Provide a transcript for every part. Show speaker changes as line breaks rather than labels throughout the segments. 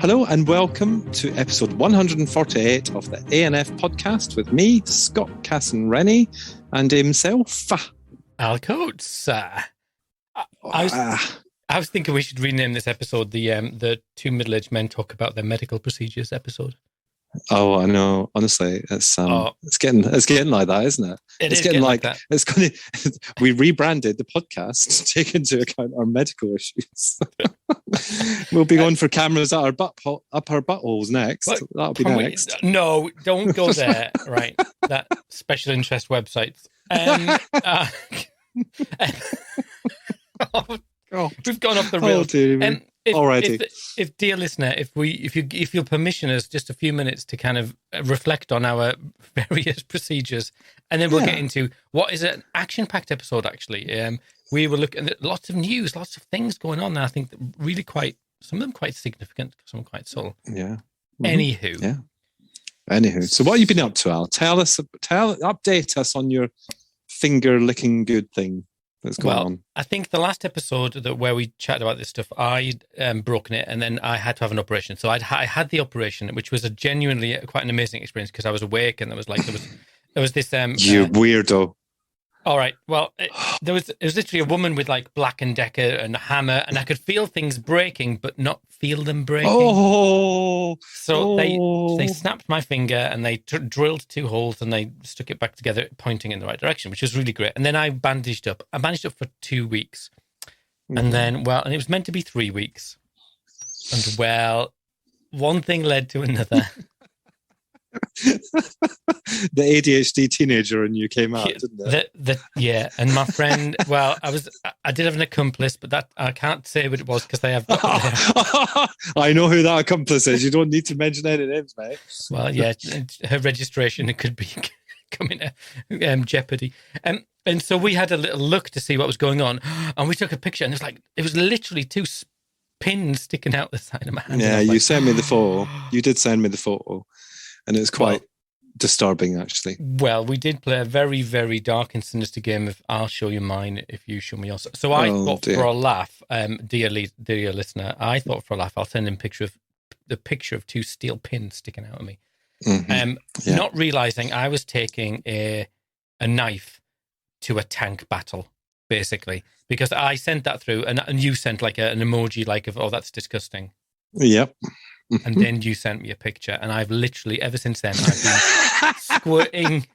Hello and welcome to episode 148 of the ANF podcast with me, Scott Casson-Rennie, and himself,
Al Coates. I was thinking we should rename this episode the Two Middle-Aged Men Talk About Their Medical Procedures episode.
Oh, I know. Honestly, it's getting like that, isn't it?
It's getting like that.
It's going to. We rebranded the podcast to take into account our medical issues. We'll be going for cameras at our up our buttholes next. That'll be next.
No, don't go there. Right, that special interest website. We've gone off the rails. If dear listener, if you'll permission us just a few minutes to kind of reflect on our various procedures, and then we'll get into what is an action-packed episode. Actually, we were looking at lots of news, lots of things going on, and I think really some of them quite significant, some quite subtle.
Yeah.
Mm-hmm.
Anywho, so what have you been up to, Al? Update us on your finger-licking good thing that's going on.
I think the last episode where we chatted about this stuff, I'd broken it, and then I had to have an operation. So I had the operation, which was genuinely quite an amazing experience because I was awake, and there was this.
You weirdo.
All right. Well, it was literally a woman with like Black & Decker and a hammer, and I could feel things breaking, but not feel them breaking. So they snapped my finger and they drilled 2 holes and they stuck it back together, pointing in the right direction, which was really great. And then I bandaged up. I bandaged up for 2 weeks, and then and it was meant to be 3 weeks, and one thing led to another.
The ADHD teenager in you came out, didn't it?
And my friend, I did have an accomplice, but that I can't say what it was because they have.
I know who that accomplice is. You don't need to mention any names, mate.
Well, yeah, her registration, it could be coming to jeopardy. And so we had a little look to see what was going on, and we took a picture, and it was literally 2 pins sticking out the side of my hand.
Yeah, you sent me the photo. You did send me the photo. And it was quite disturbing, actually. Well,
we did play a very, very dark and sinister game of I'll show you mine if you show me yours. So I thought for a laugh, dear listener, I thought for a laugh, I'll send him the picture of 2 steel pins sticking out of me. Mm-hmm. Not realising I was taking a knife to a tank battle, basically. Because I sent that through, and you sent like an emoji of, that's disgusting.
Yep.
And then you sent me a picture, and I've literally, ever since then, I've been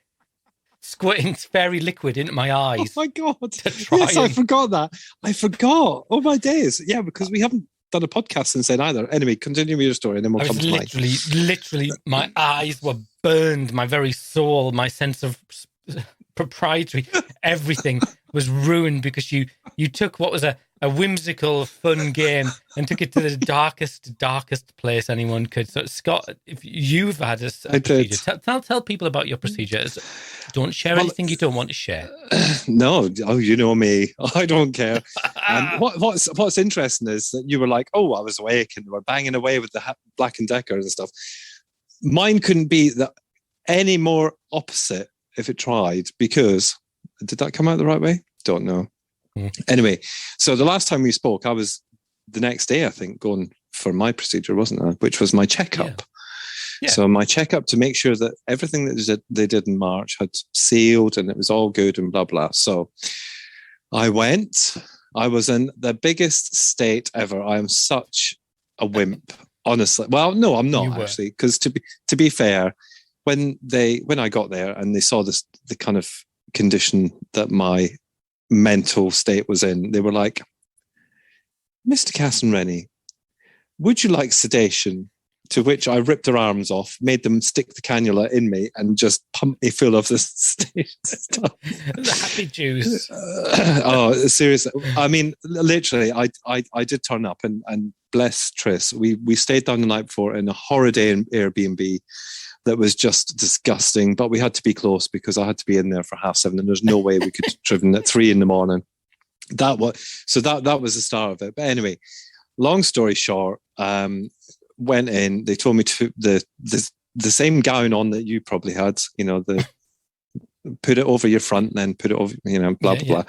squirting fairy liquid into my eyes.
Oh my God. Yes, I forgot that. I forgot. Oh my days. Yeah, because we haven't done a podcast since then either. Anyway, continue with your story, and then we'll come to mine.
Literally, my eyes were burned, my very soul, my sense of proprietary, everything was ruined because you took what was a whimsical, fun game and took it to the darkest place anyone could. So, Scott, if you've had a procedure, tell people about your procedures. Don't share anything you don't want to share.
No, you know me. I don't care. What's interesting is that you were like, I was awake and we're banging away with the Black & Decker and stuff. Mine couldn't be any more opposite if it tried, because did that come out the right way? Don't know. Anyway, so the last time we spoke, I was the next day, I think, going for my procedure, wasn't I? Which was my checkup. Yeah. So my checkup to make sure that everything that they did in March had sealed and it was all good and blah, blah. So I went. I was in the biggest state ever. I am such a wimp, honestly. Well, no, I'm not actually, because to be fair, when I got there and they saw the kind of condition that my mental state was in, they were like, Mr. Casson-Rennie, would you like sedation? To which I ripped their arms off, made them stick the cannula in me and just pumped me full of this stuff.
The happy juice.
Seriously. I mean, literally, I did turn up and bless Tris. We stayed down the night before in a horrid Airbnb that was just disgusting, but we had to be close because I had to be in there for 7:30 and there's no way we could have driven at 3 a.m. That was the start of it. But anyway, long story short, went in, they told me to the same gown on that you probably had, put it over your front and then put it over, blah, blah, blah.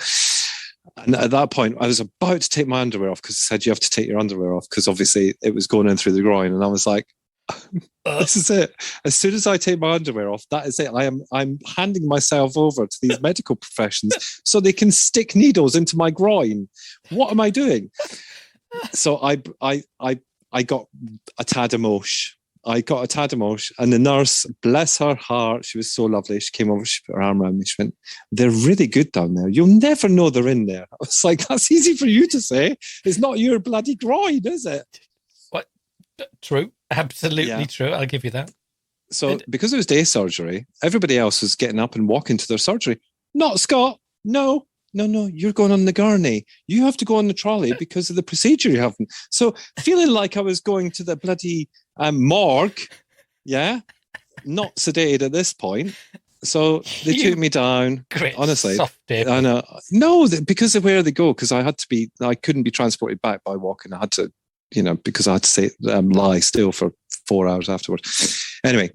And at that point, I was about to take my underwear off because it said you have to take your underwear off because obviously it was going in through the groin. And I was like, this is it. As soon as I take my underwear off, that is it. I'm handing myself over to these medical professions so they can stick needles into my groin. What am I doing? So I got a tad emotion. And the nurse, bless her heart, she was so lovely. She came over, she put her arm around me. She went, they're really good down there. You'll never know they're in there. I was like, that's easy for you to say. It's not your bloody groin, is it?
What? True. Absolutely true. I'll give you that.
So because it was day surgery, everybody else was getting up and walking to their surgery. Not Scott. No, you're going on the gurney. You have to go on the trolley because of the procedure you haven't. So feeling like I was going to the bloody morgue, not sedated at this point. So they took me down.
Great,
honestly,
soft David.
I know. No, because of where they go. Because I couldn't be transported back by walking. I had to, because I had to lie still for 4 hours afterwards. Anyway.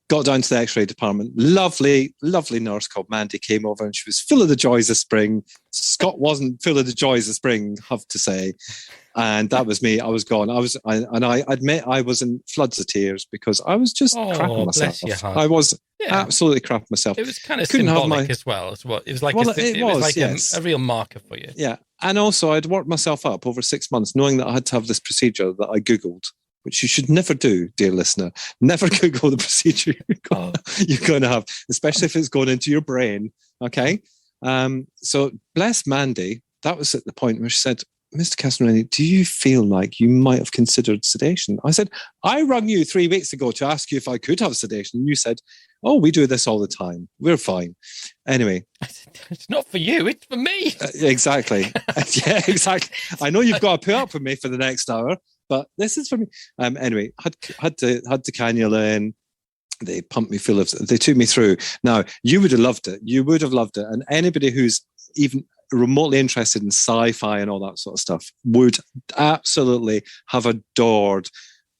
Got down to the X-ray department. Lovely, lovely nurse called Mandy came over and she was full of the joys of spring. Scott wasn't full of the joys of spring, I have to say. And that was me. I was gone. I admit I was in floods of tears because I was just crapping myself.
Bless your heart.
I was absolutely crapping myself.
It was kind of symbolic as well. It was like a real marker for you.
Yeah. And also I'd worked myself up over 6 months knowing that I had to have this procedure that I Googled, which you should never do, dear listener. Never Google the procedure you're going to have, especially if it's going into your brain. Okay. So bless Mandy. That was at the point where she said, Mr. Castellani, do you feel like you might have considered sedation? I said, I rang you 3 weeks ago to ask you if I could have sedation. And you said, oh, we do this all the time. We're fine. Anyway.
I said, it's not for you. It's for me.
Exactly. Yeah, exactly. I know you've got to put up with me for the next hour. But this is for me. Anyway, had to cannula in. They pumped me full of. They took me through. Now you would have loved it. You would have loved it. And anybody who's even remotely interested in sci-fi and all that sort of stuff would absolutely have adored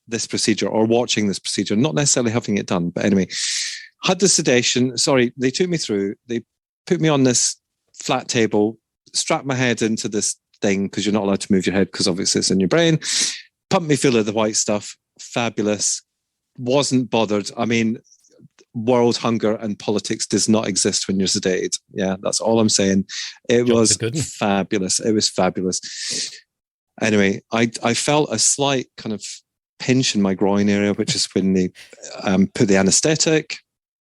this procedure or watching this procedure. Not necessarily having it done, but anyway, had the sedation. Sorry, they took me through. They put me on this flat table, strapped my head into this thing because you're not allowed to move your head because obviously it's in your brain. Pumped me full of the white stuff. Fabulous. Wasn't bothered. I mean, world hunger and politics does not exist when you're sedated. Yeah, that's all I'm saying. It was fabulous. It was fabulous. Anyway, I felt a slight kind of pinch in my groin area, which is when they put the anesthetic.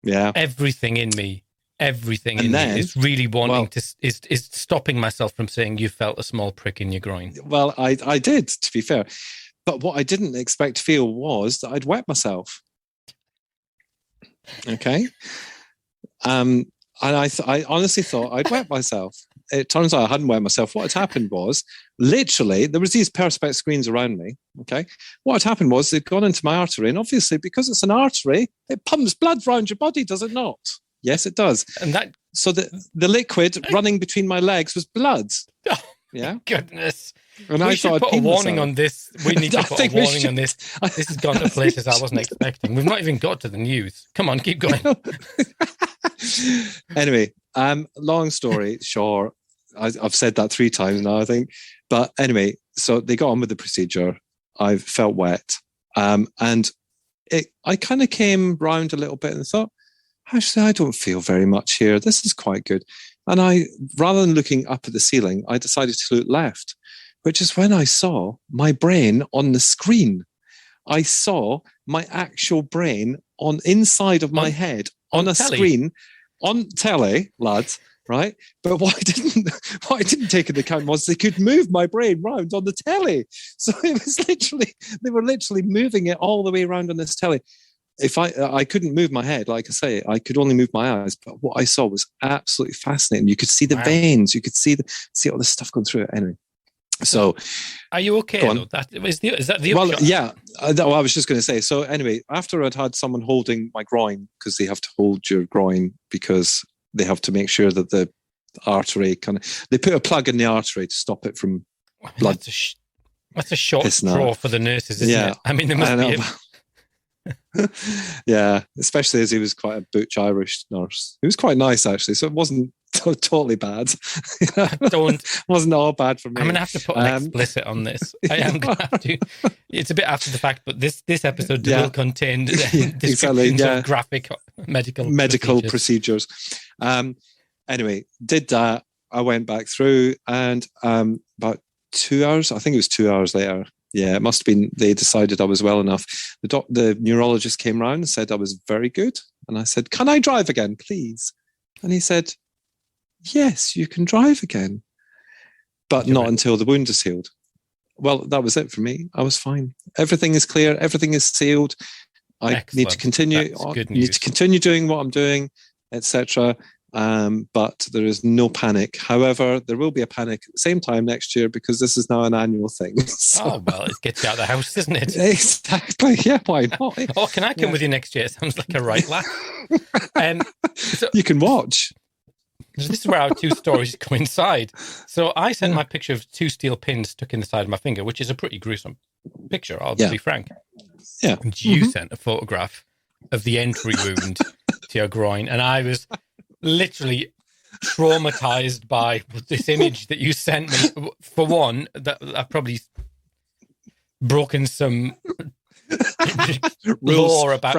Yeah.
Everything in me is really wanting is stopping myself from saying you felt a small prick in your groin.
Well, I did, to be fair. But what I didn't expect to feel was that I'd wet myself. Okay. And I honestly thought I'd wet myself. It turns out I hadn't wet myself. What had happened was, literally, there was these perspex screens around me. Okay. What had happened was they'd gone into my artery. And obviously, because it's an artery, it pumps blood around your body, does it not? Yes, it does.
And
so the liquid running between my legs was blood.
Oh,
yeah.
Goodness.
And
we should put a warning on this. We need to put a warning on this. This has gone to places I wasn't expecting. We've not even got to the news. Come on, keep going.
Anyway, long story short, I've said that 3 times now, I think. But anyway, so they got on with the procedure. I felt wet. And I kind of came round a little bit and thought, actually, I don't feel very much here. This is quite good. And rather than looking up at the ceiling, I decided to look left, which is when I saw my brain on the screen. I saw my actual brain inside of my head on a screen, on telly, lads, right? But what I didn't take into account was they could move my brain round on the telly. So it was they were literally moving it all the way around on this telly. If I couldn't move my head, like I say, I could only move my eyes. But what I saw was absolutely fascinating. You could see the veins. You could see all this stuff going through it. Anyway, so
are you okay? Though? Is that the
well?
upshot?
Yeah. I was just going to say. So anyway, after I'd had someone holding my groin, because they have to hold your groin because they have to make sure that the artery they put a plug in the artery to stop it from blood.
That's a short straw for the nurses, isn't it? I mean, there must be.
Yeah, especially as he was quite a butch Irish nurse. He was quite nice, actually, so it wasn't totally bad. Wasn't all bad for me.
I'm going to have to put an explicit on this. I am going to have to. It's a bit after the fact, but this episode will contain descriptions of graphic medical
procedures. Anyway, did that. I went back through, and about 2 hours, I think it was 2 hours later, yeah, it must have been, they decided I was well enough. The neurologist came round and said I was very good. And I said, can I drive again, please? And he said, yes, you can drive again, but not until the wound is healed. Well, that was it for me. I was fine. Everything is clear. Everything is sealed. I need to continue doing what I'm doing, etc. But there is no panic. However, there will be a panic at the same time next year because this is now an annual thing. So.
Oh, well, it gets you out of the house, doesn't it?
Exactly. Yeah, why not?
Oh, can I come with you next year? Sounds like a right laugh.
So, you can watch.
This is where our two stories coincide. So I sent my picture of 2 steel pins stuck in the side of my finger, which is a pretty gruesome picture, I'll be frank.
Yeah.
And you sent a photograph of the entry wound to your groin, and I was literally traumatized by this image that you sent me. For one, that I've probably broken some law about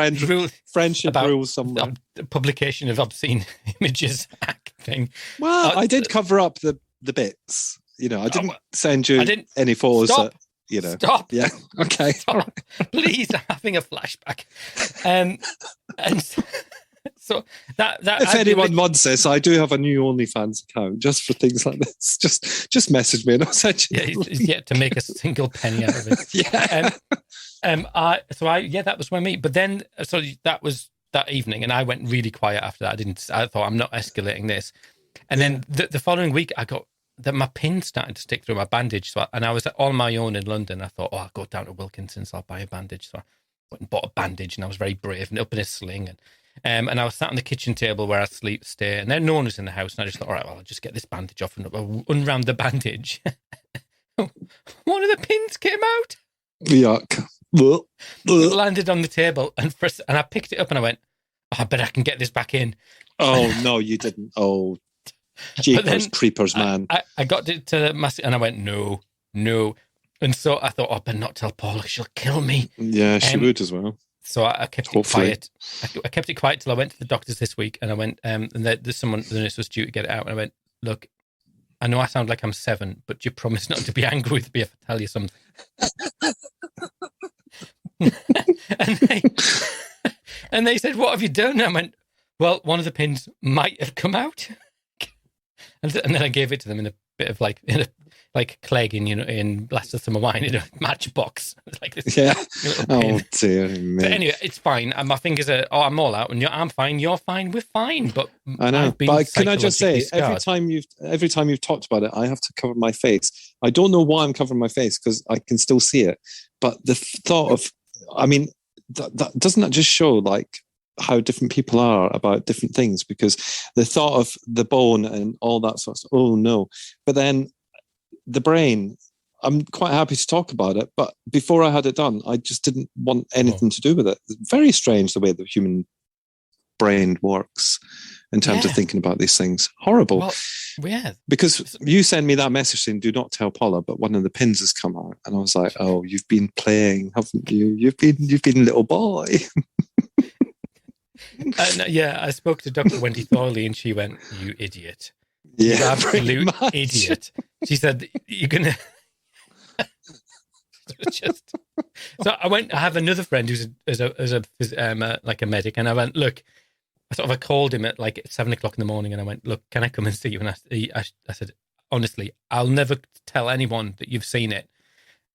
friendship rules somewhere.
Publication of obscene images acting.
Well, I did cover up the bits. You know, I didn't send you any photos.
Stop.
Stop. Yeah. Okay.
Stop. Please, I'm having a flashback. And so that
if anyone wants this, I do have a new OnlyFans account just for things like this. Just message me and I'll send you.
Yeah, he's yet to make a single penny out of it.
Yeah.
That was my meet. But then, so that was that evening, and I went really quiet after that. I thought, I'm not escalating this. And then the following week, I got that my pin started to stick through my bandage. And I was on my own in London. I thought, I'll go down to Wilkinson's, I'll buy a bandage. So I went and bought a bandage, and I was very brave and up in a sling. And I was sat on the kitchen table where I stay, and then no one was in the house. And I just thought, all right, well, I'll just get this bandage off and unround the bandage. One of the pins came out.
Yuck.
It landed on the table, and I picked it up, and I went, I bet I can get this back in.
Oh, no, you didn't. Oh, jeepers creepers, man.
I got it to and I went, no. And so I thought, I better not tell Paula, she'll kill me.
Yeah, she would as well.
So I kept it quiet. I kept it quiet till I went to the doctor's this week, and I went, and there's someone, the nurse was due to get it out, and I went, look, I know I sound like I'm 7, but you promise not to be angry with me if I tell you something. and they said, what have you done? And I went, well, one of the pins might have come out. And then I gave it to them in a bit of like Clegg in Blast of Summer Wine in a matchbox. Like this.
Yeah. Oh dear me.
But anyway, it's fine. And my fingers are. I'm all out, and I'm fine. You're fine. We're fine. But
I know. But can I just say, every time you've talked about it, I have to cover my face. I don't know why I'm covering my face because I can still see it. But the thought of, I mean, doesn't that just show like how different people are about different things? Because the thought of the bone and all that sort of stuff, oh no. But then the brain, I'm quite happy to talk about it, but before I had it done, I just didn't want anything to do with it. It's very strange the way the human brain works in terms of thinking about these things. Horrible.
Well, yeah.
Because you send me that message saying, do not tell Paula, but one of the pins has come out. And I was like, oh, you've been playing, haven't you? You've been little boy.
I spoke to Dr. Wendy Thorley, and she went, you idiot.
Yeah,
you absolute idiot. She said, you're going to... So I have another friend who's like a medic, and I went, look, I called him at like 7 o'clock in the morning, and I went, look, can I come and see you? And I said, honestly, I'll never tell anyone that you've seen it.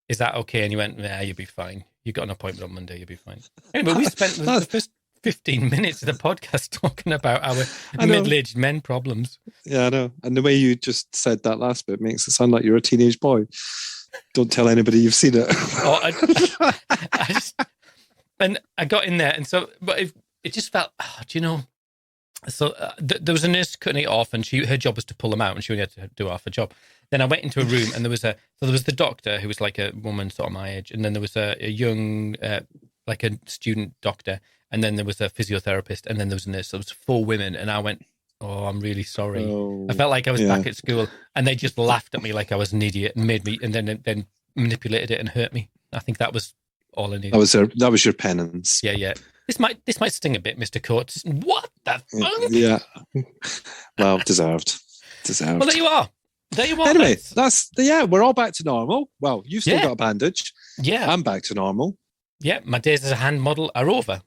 Is that okay? And he went, yeah, you'll be fine. You got an appointment on Monday, you'll be fine. Anyway, we spent the first 15 minutes of the podcast talking about our middle-aged men problems.
Yeah, I know. And the way you just said that last bit makes it sound like you're a teenage boy. Don't tell anybody you've seen it.
And I got in there, and so, but it just felt, do you know? So there was a nurse cutting it off, and her job was to pull them out, and she only had to do half her job. Then I went into a room, and there was the doctor who was like a woman sort of my age, and then there was a young like a student doctor, and then there was a physiotherapist, and then there was a nurse. So there was 4 women, and I went, "Oh, I'm really sorry." I felt like I was back at school, and they just laughed at me like I was an idiot and made me, and then manipulated it and hurt me. I think that was all I needed.
That was your penance.
Yeah. This might sting a bit, Mr. Coates. What the fuck?
Yeah. Well, deserved.
Well, there you are.
Anyway, we're all back to normal. Well, you've still got a bandage.
Yeah.
I'm back to normal.
Yeah, my days as a hand model are over.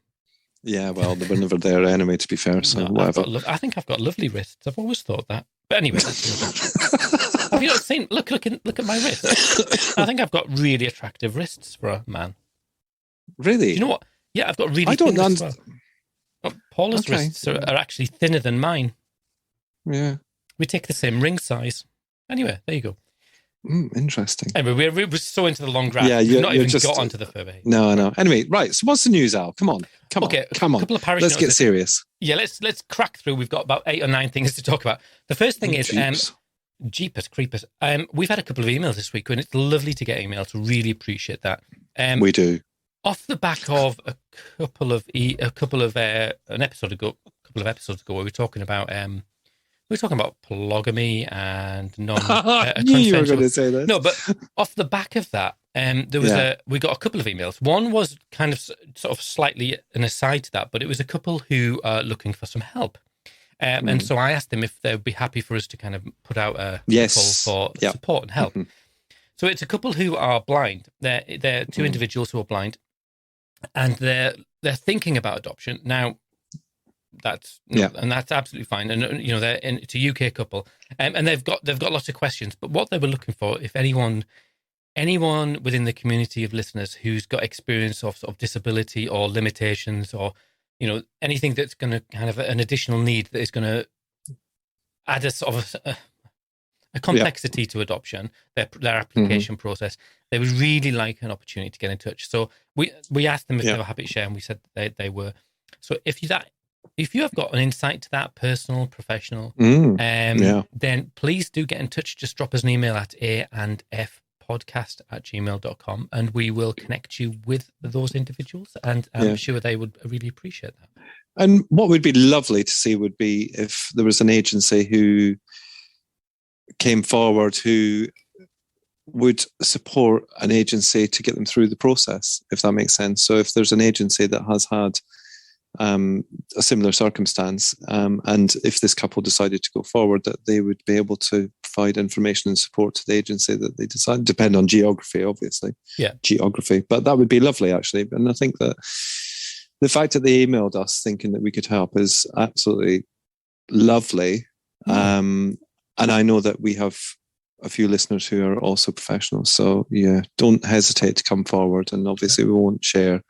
Yeah, well, they were never there anyway, to be fair, so whatever.
I think I've got lovely wrists. I've always thought that. But anyway. Have you not seen? Look at my wrists. I think I've got really attractive wrists for a man.
Really?
Do you know what? Yeah, I've got really thin wrists. Paula's wrists are actually thinner than mine.
Yeah.
We take the same ring size. Anyway, there you go.
Interesting.
Anyway, we're so into the long graph.
Yeah,
we've not even got onto the furby.
No, I know. Anyway, right. So what's the news, Al? Come on.
A couple of parish
Let's get serious.
Yeah, let's crack through. We've got about 8 or 9 things to talk about. The first thing is Jeepers Creepers. We've had a couple of emails this week, and it's lovely to get emails. Really appreciate that.
We do.
Off the back of a couple of episodes ago, where we were talking about polygamy and non.
I knew you were going to say that.
No, but off the back of that, we got a couple of emails. One was kind of sort of slightly an aside to that, but it was a couple who are looking for some help. And so I asked them if they would be happy for us to kind of put out a call for support and help. Mm-hmm. So it's a couple who are blind. They're 2 individuals who are blind, and they're thinking about adoption now. That's absolutely fine, and it's a UK couple, and they've got lots of questions. But what they were looking for, if anyone within the community of listeners who's got experience of sort of disability or limitations, or anything that's going to kind of an additional need that is going to add a sort of a complexity to adoption, their application process, they would really like an opportunity to get in touch. So we asked them if they were happy to share, and we said they were. So if you have got an insight to that, personal, professional, then please do get in touch. Just drop us an email at a&fpodcast@gmail.com, and we will connect you with those individuals, and I'm sure they would really appreciate that.
And what would be lovely to see would be if there was an agency who came forward who would support an agency to get them through the process, if that makes sense. So if there's an agency that has had a similar circumstance, and if this couple decided to go forward, that they would be able to provide information and support to the agency that they decide. Depend on geography, obviously. Yeah, geography, but that would be lovely, actually. And I think that the fact that they emailed us thinking that we could help is absolutely lovely. And I know that we have a few listeners who are also professionals, so don't hesitate to come forward. And obviously, we won't share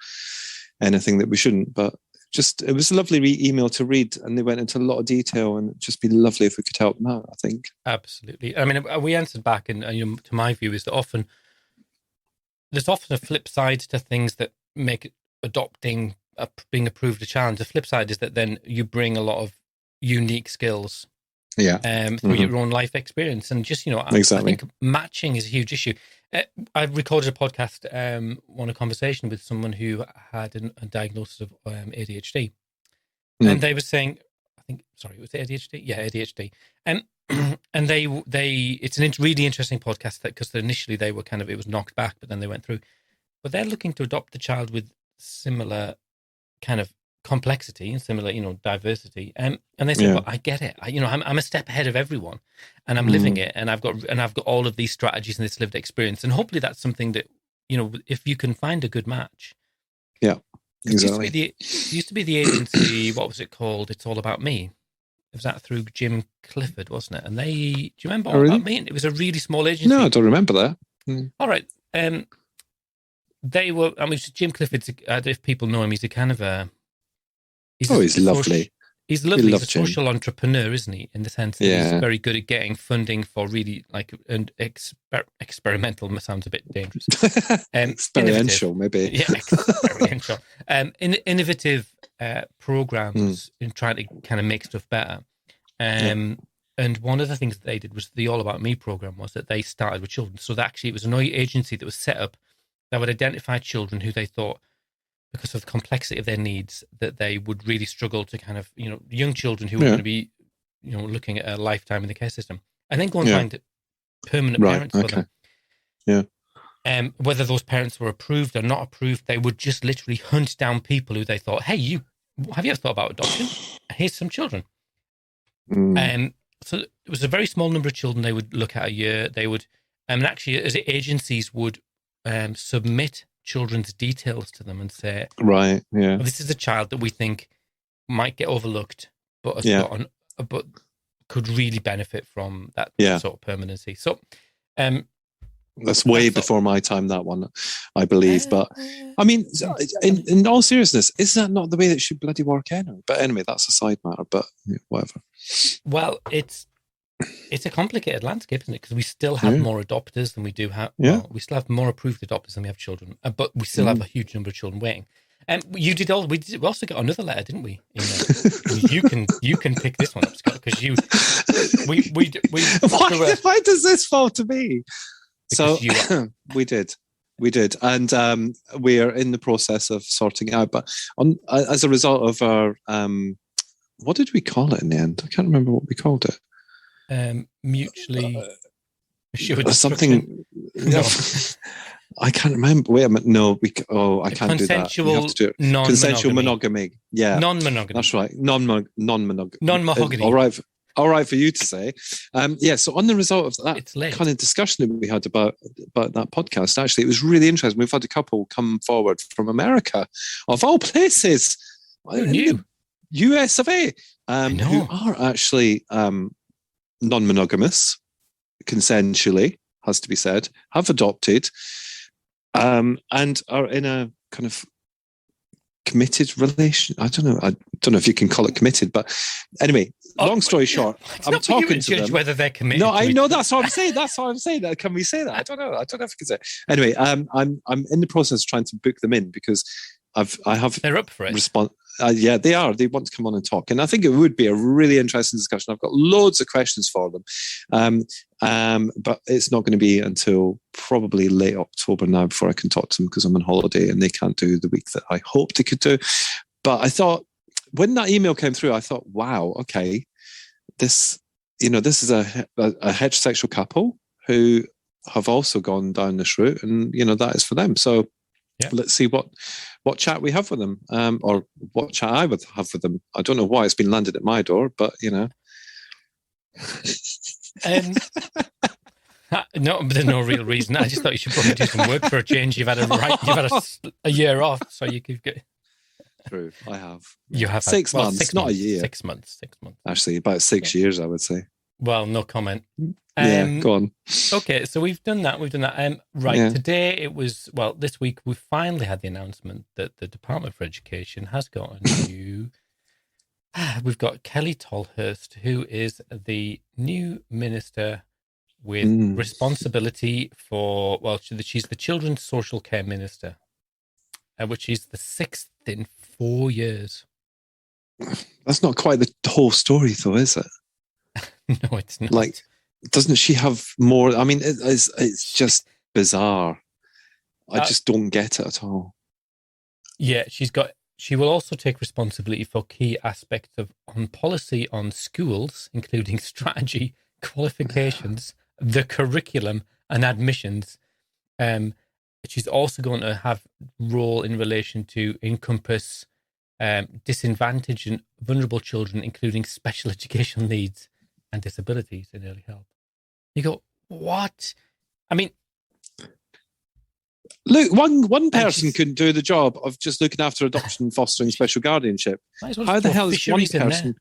anything that we shouldn't, but it was a lovely email to read, and they went into a lot of detail, and it'd just be lovely if we could help them out, I think.
Absolutely. I mean, we answered back, and to my view is that there's often a flip side to things that make adopting, being approved a challenge. The flip side is that then you bring a lot of unique skills through your own life experience, and just I think matching is a huge issue. I recorded a podcast on a conversation with someone who had a diagnosis of ADHD, and they were saying, was it ADHD? Yeah, ADHD. And it's a really interesting podcast, because initially they were it was knocked back, but then they went through. But they're looking to adopt a child with similar kind of complexity and similar, diversity. And they say, well, I get it. I'm a step ahead of everyone, and I'm living it, and I've got all of these strategies and this lived experience. And hopefully that's something that, if you can find a good match.
Yeah, exactly.
It used to be the agency, what was it called? It's All About Me. It was that through Jim Clifford, wasn't it? And do you remember All About Me? It was a really small agency.
No, I don't remember that.
All right. They were, Jim Clifford's, if people know him, he's a kind of a,
he's lovely.
He's lovely. He's a social entrepreneur, isn't he? In the sense that he's very good at getting funding for really experimental. Sounds a bit dangerous.
Experiential, maybe.
Yeah, experiential. Innovative programs in trying to kind of make stuff better. And one of the things that they did was the All About Me program, was that they started with children. So that actually it was an agency that was set up that would identify children who they thought because of the complexity of their needs, that they would really struggle to kind of, young children who are going to be, looking at a lifetime in the care system, and then go and find permanent parents for them.
Yeah.
Whether those parents were approved or not approved, they would just literally hunt down people who they thought, hey, have you ever thought about adoption? Here's some children. So it was a very small number of children they would look at a year. They would, and actually, as agencies would submit children's details to them and say,
right, yeah,
this is a child that we think might get overlooked, but but could really benefit from that sort of permanency. So,
that's way before my time, that one, I believe. But I mean, in all seriousness, is that not the way that should bloody work anyway? But anyway, that's a side matter. But whatever.
Well, it's a complicated landscape, isn't it? Because we still have more adopters than we do have.
Yeah.
Well, we still have more approved adopters than we have children, but we still have a huge number of children waiting. And we also got another letter, didn't we? You can pick this one up, Scott, because
why does this fall to me? So we did, and we are in the process of sorting it out. But as a result of our, what did we call it in the end? I can't remember what we called it.
Mutually assured
something. No. I can't remember. Wait a minute. No, I can't do that. We have to do it. Consensual monogamy. Yeah,
non-monogamy.
That's right. Non-monogamy.
Non-mahogany.
All right for you to say. So on the result of that kind of discussion that we had about that podcast, actually, it was really interesting. We've had a couple come forward from America, of all places,
in the
US of A, who are actually non-monogamous, consensually, has to be said, have adopted, and are in a kind of committed relation. I don't know if you can call it committed, but anyway, long story short, I'm talking to them.
Whether they're committed.
No, I know that's what I'm saying. That's what I'm saying. Can we say that? I don't know. I don't know if we can say it. Anyway, I'm in the process of trying to book them in because I have.
They're up for it.
Yeah, they are. They want to come on and talk, and I think it would be a really interesting discussion. I've got loads of questions for them, but it's not going to be until probably late October now before I can talk to them because I'm on holiday and they can't do the week that I hoped they could do. But I thought when that email came through, I thought, wow, okay, this is a heterosexual couple who have also gone down this route, and that is for them. So. Yeah. Let's see what chat we have with them, or what chat I would have with them. I don't know why it's been landed at my door, but
No, there's no real reason. I just thought you should probably do some work for a change. You've had a year off, so you could get.
True, I have.
You have
6 months, not a year.
6 months.
Actually, about 6 years, I would say.
Well, no comment.
Go on.
Okay, so we've done that. Today it was, this week we finally had the announcement that the Department for Education has got a new... we've got Kelly Tolhurst, who is the new minister with responsibility for, she's the Children's Social Care Minister, which is the 6th in 4 years.
That's not quite the whole story, though, is it?
No, it's not.
Doesn't she have more? I mean, it's just bizarre. I just don't get it at all.
Yeah, she will also take responsibility for key aspects on policy on schools, including strategy, qualifications, the curriculum, and admissions. She's also going to have role in relation to encompass disadvantaged and vulnerable children, including special educational needs and disabilities in early health. You go, what? I mean,
look, one person couldn't do the job of just looking after adoption, fostering, special guardianship.
How the hell is one person?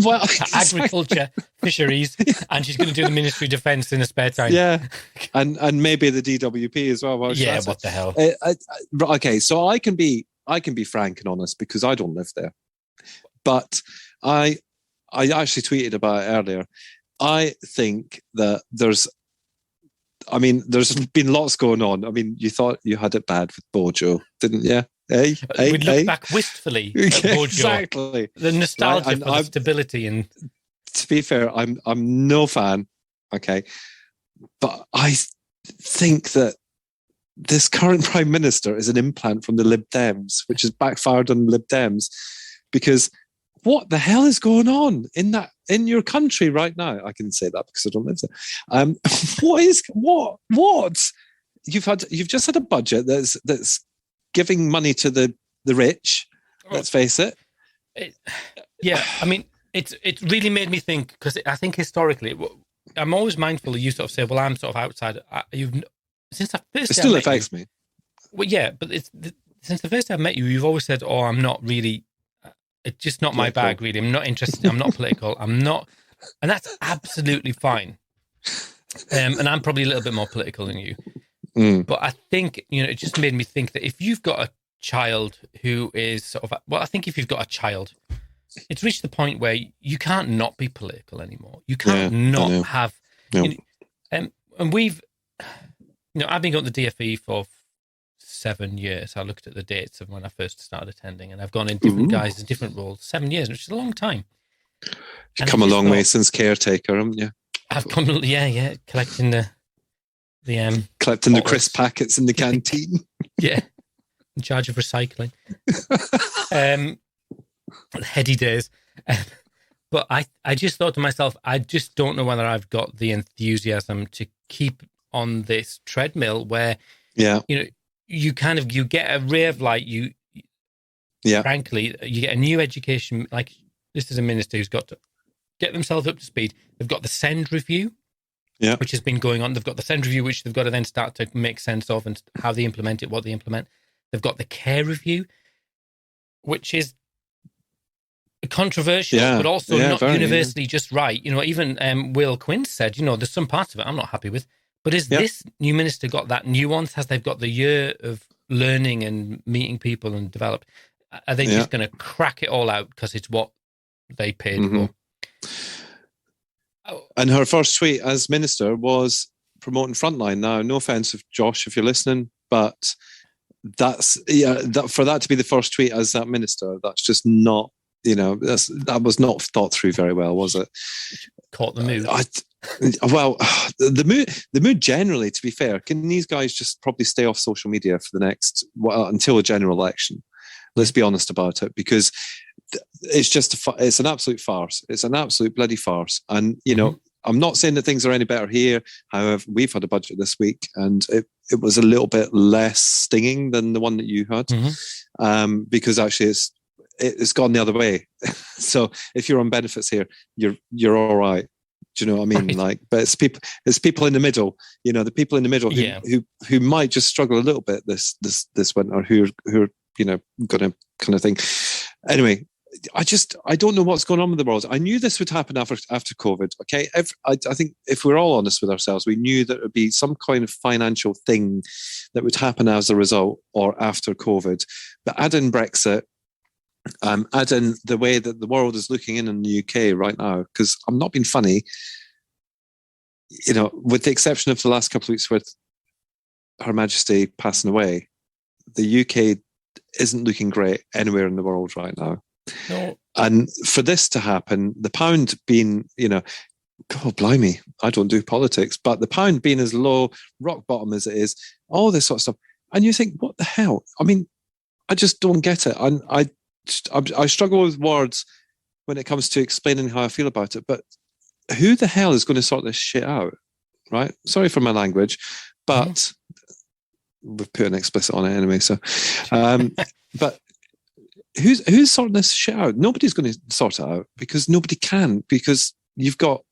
Well, agriculture, fisheries, and she's going to do the Ministry of Defence in her spare time.
Yeah, and maybe the DWP as well.
What the hell?
Okay, so I can be frank and honest because I don't live there, but I actually tweeted about it earlier. I think that there's been lots going on. I mean, you thought you had it bad with Bojo, didn't you?
We look back wistfully at Bojo.
Exactly.
The nostalgia for the stability and.
To be fair, I'm no fan. Okay, but I think that this current Prime Minister is an implant from the Lib Dems, which has backfired on the Lib Dems, because what the hell is going on in your country right now? I can say that because I don't live there. What? You've just had a budget that's giving money to the rich. Let's face it.
I mean, it really made me think, because I think historically, I'm always mindful. You sort of say, "Well, I'm sort of outside." Since I first
it still affects me.
Well, yeah, but since the first time I met you, you've always said, "Oh, I'm not really. It's just not my bag, really. I'm not interested. I'm not political. I'm not," and that's absolutely fine. And I'm probably a little bit more political than you. But I think, it just made me think that if you've got a child who is sort of, I think if you've got a child, it's reached the point where you can't not be political anymore. You can't not have, and we've, I've been going to the DFE for 7 years. I looked at the dates of when I first started attending, and I've gone in different guises and different roles. 7 years, which is a long time.
You've come a long way since caretaker, haven't you?
I've come, collecting
collecting the crisp packets in the canteen.
Yeah, in charge of recycling. Heady days. But I just thought to myself, I just don't know whether I've got the enthusiasm to keep on this treadmill where, you get a ray of light. Frankly, you get a new education. Like, this is a minister who's got to get themselves up to speed. They've got the SEND review, which has been going on. They've got the SEND review, which they've got to then start to make sense of and how they implement it, what they implement. They've got the care review, which is controversial, but also not universally just right. Even Will Quinn said, there's some parts of it I'm not happy with. But is this new minister got that nuance? Has they've got the year of learning and meeting people and develop? Are they just going to crack it all out because it's what they paid for?
And her first tweet as minister was promoting Frontline. Now, no offense, if Josh, if you're listening, but that's for that to be the first tweet as that minister, that's just not. That was not thought through very well, was it?
Caught the mood.
The mood generally, to be fair, can these guys just probably stay off social media for the next until a general election? Let's be honest about it, because it's just it's an absolute farce. It's an absolute bloody farce. And I'm not saying that things are any better here. However, we've had a budget this week, and it was a little bit less stinging than the one that you had, because actually it's gone the other way. So if you're on benefits here, you're all right. Do you know what I mean? Right. But it's people in the middle. The people in the middle who might just struggle a little bit this winter, who are going to kind of thing. Anyway, I don't know what's going on with the world. I knew this would happen after COVID. Okay, I think if we're all honest with ourselves, we knew that it would be some kind of financial thing that would happen as a result or after COVID. But add in Brexit. Add in the way that the world is looking in the UK right now, because I'm not being funny, with the exception of the last couple of weeks with Her Majesty passing away, the UK isn't looking great anywhere in the world right now.
No.
And for this to happen, the pound being, God blimey, I don't do politics, but the pound being as low, rock bottom as it is, all this sort of stuff. And you think, what the hell? I mean, I just don't get it. I struggle with words when it comes to explaining how I feel about it, but who the hell is going to sort this shit out, right? Sorry for my language, but we've put an explicit on it anyway. So, but who's sorting this shit out? Nobody's going to sort it out, because nobody can, because you've got,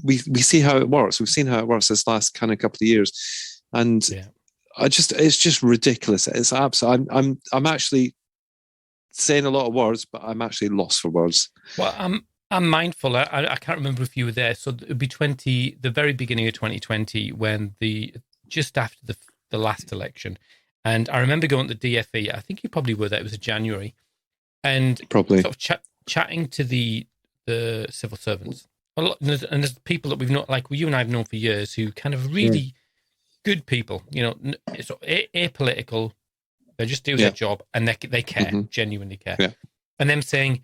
we see how it works. We've seen how it works this last kind of couple of years, and it's just ridiculous. It's absolutely. I'm actually saying a lot of words, but I'm actually lost for words.
Well, I'm mindful. I can't remember if you were there. So it would be the very beginning of 2020, when just after the last election, and I remember going to the DFE. I think you probably were there. It was in January, and
probably
sort of chatting to the civil servants. And there's people that we've known, like you and I have known for years, who kind of really good people. Sort of apolitical. They just do their job, and they care, genuinely care. Yeah. And them saying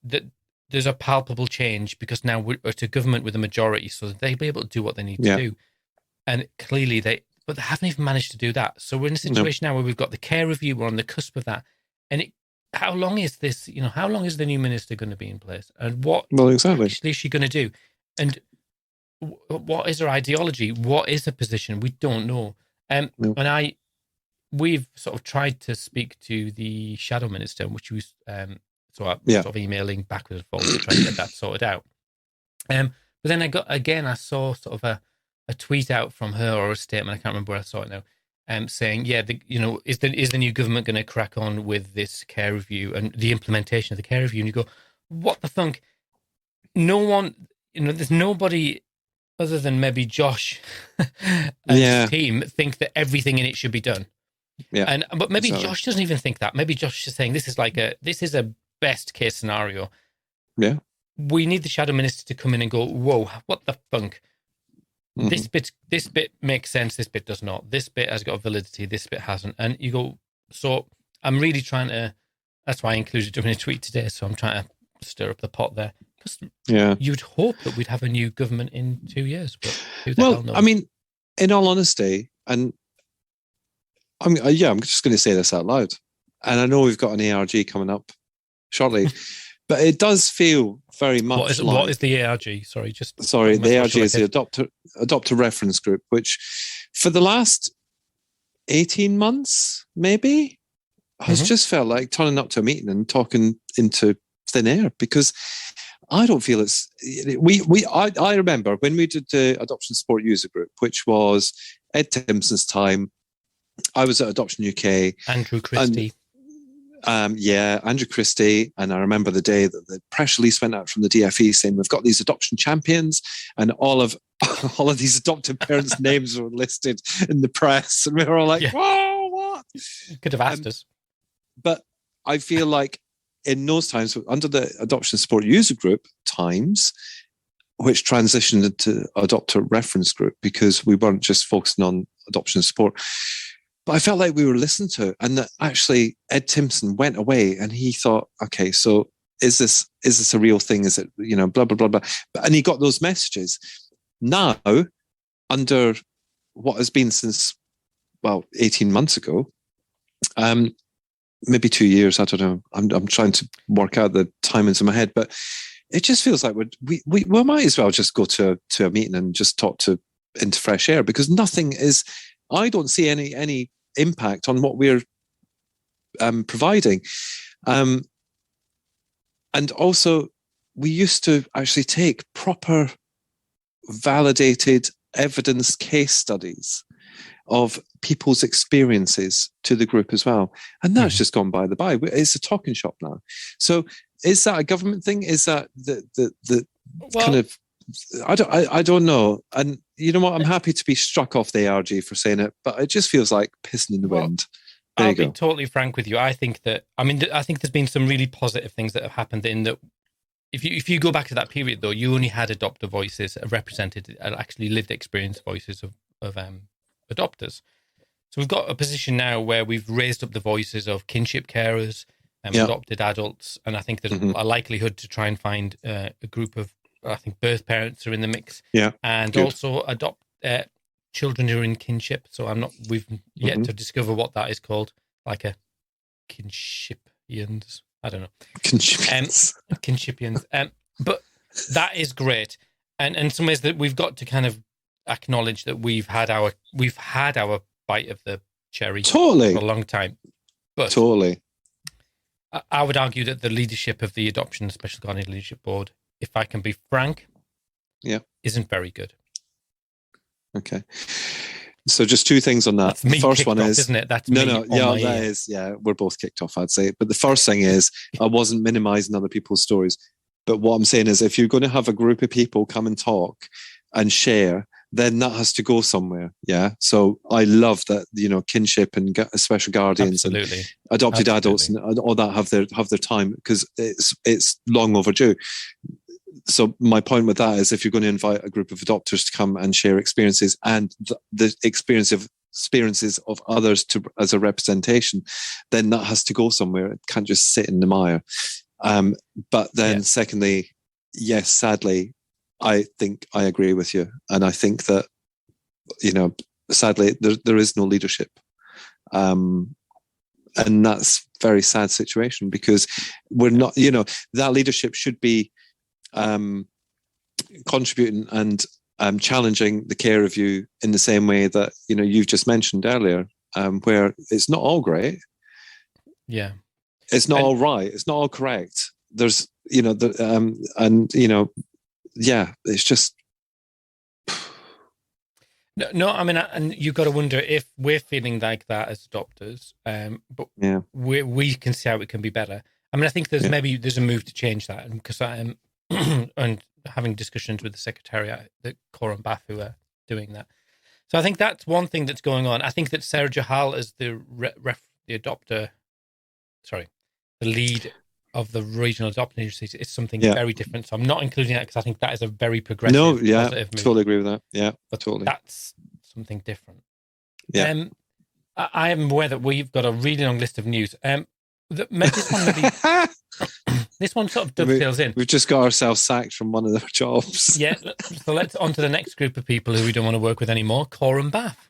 that there's a palpable change because now we're a government with a majority, so that they'll be able to do what they need to do. And clearly, but they haven't even managed to do that. So we're in a situation now where we've got the care review. We're on the cusp of that. And how long is this? How long is the new minister going to be in place? And what actually is she going to do? And what is her ideology? What is her position? We don't know. And we've sort of tried to speak to the shadow minister, which was sort of emailing backwards and forwards to try and get that sorted out. But then I saw sort of a tweet out from her, or a statement, I can't remember where I saw it now, saying, is the new government going to crack on with this care review and the implementation of the care review? And you go, what the funk? No one, there's nobody other than maybe Josh and his team think that everything in it should be done. Yeah. But maybe Josh doesn't even think that. Maybe Josh is saying this is a best case scenario.
Yeah.
We need the shadow minister to come in and go, whoa, what the funk? Mm-hmm. This bit makes sense, this bit does not. This bit has got validity, this bit hasn't. And you go, so I'm really trying to, that's why I included it in a tweet today. So I'm trying to stir up the pot there. Because you'd hope that we'd have a new government in 2 years, but who the hell knows?
I mean, in all honesty, and I'm just going to say this out loud. And I know we've got an ARG coming up shortly, but it does feel very much
what is the ARG?
The ARG is the Adopter Reference Group, which for the last 18 months, maybe, has just felt like turning up to a meeting and talking into thin air, because I don't feel I remember when we did the Adoption Support User Group, which was Ed Timpson's time. I was at Adoption UK.
Andrew Christie.
Andrew Christie. And I remember the day that the press release went out from the DFE saying we've got these adoption champions, and all of these adopted parents' names were listed in the press, and we were all like, "Whoa, what?"
Could have asked us.
But I feel like in those times, under the Adoption Support User Group times, which transitioned into Adopter Reference Group, because we weren't just focusing on adoption support. But I felt like we were listened to, and that actually Ed Timpson went away and he thought, okay, so is this a real thing? Is it, blah, blah, blah, blah. And he got those messages. Now, under what has been since, 18 months ago, maybe 2 years, I don't know. I'm trying to work out the timings in my head, but it just feels like we might as well just go to a meeting and just talk into fresh air, because nothing is, I don't see any impact on what we're providing. And also, we used to actually take proper validated evidence case studies of people's experiences to the group as well. And that's just gone by the by. It's a talking shop now. So is that a government thing? Is that the kind of, I don't know. And you know what? I'm happy to be struck off the ARG for saying it, but it just feels like pissing in the wind.
I'll be totally frank with you. I think there's been some really positive things that have happened in that. If you go back to that period, though, you only had adopter voices represented, actually lived experience voices of adopters. So we've got a position now where we've raised up the voices of kinship carers and adopted adults, and I think there's a likelihood to try and find a group of, I think, birth parents are in the mix, and also adopt children who are in kinship. So we've yet to discover what that is called, like a kinshipians. I don't know. Kinshipians. But that is great. And in some ways that we've got to kind of acknowledge that we've had our bite of the cherry for a long time. But I would argue that the leadership of the Adoption Special Guardian Leadership Board, if I can be frank, isn't very good.
Okay. So just two things on that.
That's me,
the first one is,
isn't it? That's
we're both kicked off, I'd say. But the first thing is, I wasn't minimizing other people's stories. But what I'm saying is, if you're going to have a group of people come and talk and share, then that has to go somewhere. Yeah. So I love that, kinship and special guardians and adopted adults and all that have their time, because it's long overdue. So my point with that is, if you're going to invite a group of adopters to come and share experiences and the experiences of others as a representation, then that has to go somewhere. It can't just sit in the mire. But then secondly, yes, sadly, I think I agree with you. And I think that, sadly, there is no leadership. And that's a very sad situation, because we're not, that leadership should be contributing and challenging the care of you in the same way that, you've just mentioned earlier, where it's not all great.
Yeah.
It's not all right. It's not all correct. There's, it's just.
No, I mean, and you've got to wonder if we're feeling like that as adopters, but we can see how it can be better. I mean, I think there's a move to change that, because I am and having discussions with the Secretariat, the Core and Bath, who are doing that. So I think that's one thing that's going on. I think that Sarah Jahal as the lead of the regional adoption agencies is something very different. So I'm not including that because I think that is a very progressive, positive move.
Totally agree with that. Yeah,
but
totally.
That's something different.
Yeah.
I am aware that we've got a really long list of news. This one sort of dovetails in.
We've just got ourselves sacked from one of their jobs.
Yeah. So let's on to the next group of people who we don't want to work with anymore, Core and Bath.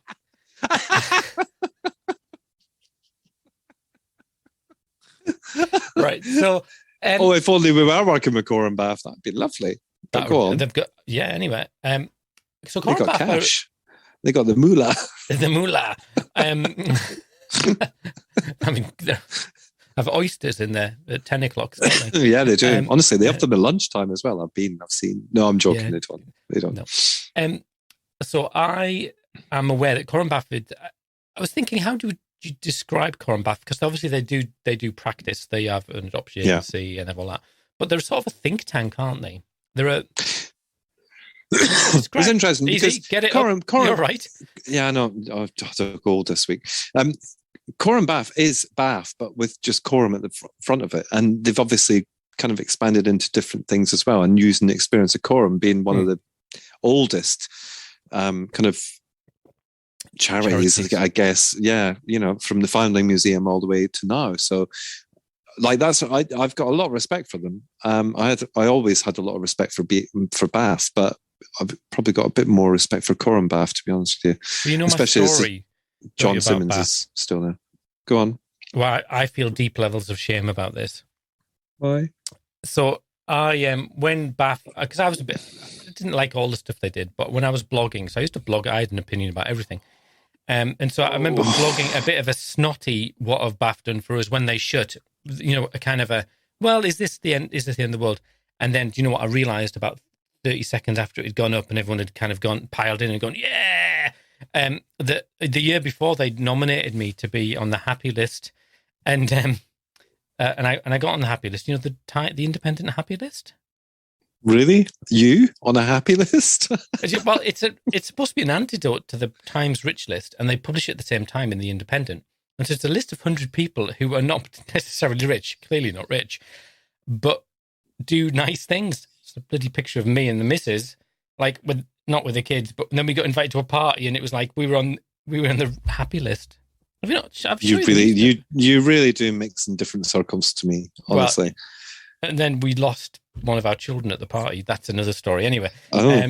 Right. So,
if only we were working with Core and Bath, that'd be lovely. But go on.
They've got Anyway, so Core
they got
and Bath
cash. They got the moolah.
The moolah. I mean, they have oysters in there at 10 o'clock. Don't they?
Yeah, they do. Honestly, they have them at lunchtime as well. I've seen. No, I'm joking.
Yeah.
They don't.
No. So I am aware that Core and Bath. I was thinking, how do you describe Core and Bath? Because obviously they do practice. They have an adoption agency and all that. But they're sort of a think tank, aren't they? They're a.
It's interesting because
get it.
Core,
you're right.
Yeah, I know. I've got a goal this week. Core and Bath is Bath, but with just Coram at the front of it, and they've obviously kind of expanded into different things as well, and using the experience of Coram being one of the oldest kind of charities, I guess. Yeah, from the Foundling Museum all the way to now. So, I've got a lot of respect for them. I always had a lot of respect for Bath, but I've probably got a bit more respect for Core and Bath, to be honest with you.
Well,
especially
my story.
John Simmons is still there. Go on.
Well, I feel deep levels of shame about this.
Why?
So I when Bath, because I didn't like all the stuff they did, but when I was blogging, so I used to blog, I had an opinion about everything. And so I remember blogging a bit of a snotty what have Bath done for us when they shut, a kind of is this the end of the world? And then, do you know what I realised about 30 seconds after it had gone up and everyone had kind of piled in and gone, yeah! The year before they'd nominated me to be on the happy list, and I got on the happy list. The independent happy list.
Really, you on a happy list?
Well, it's supposed to be an antidote to the Times Rich list, and they publish it at the same time in the Independent. And so it's a list of 100 people who are not necessarily rich, clearly not rich, but do nice things. It's a bloody picture of me and the missus, not with the kids, but then we got invited to a party, and it was like we were on the happy list. Have you not?
You really do mix in different circles to me, honestly.
Well, and then we lost one of our children at the party. That's another story. Anyway.
But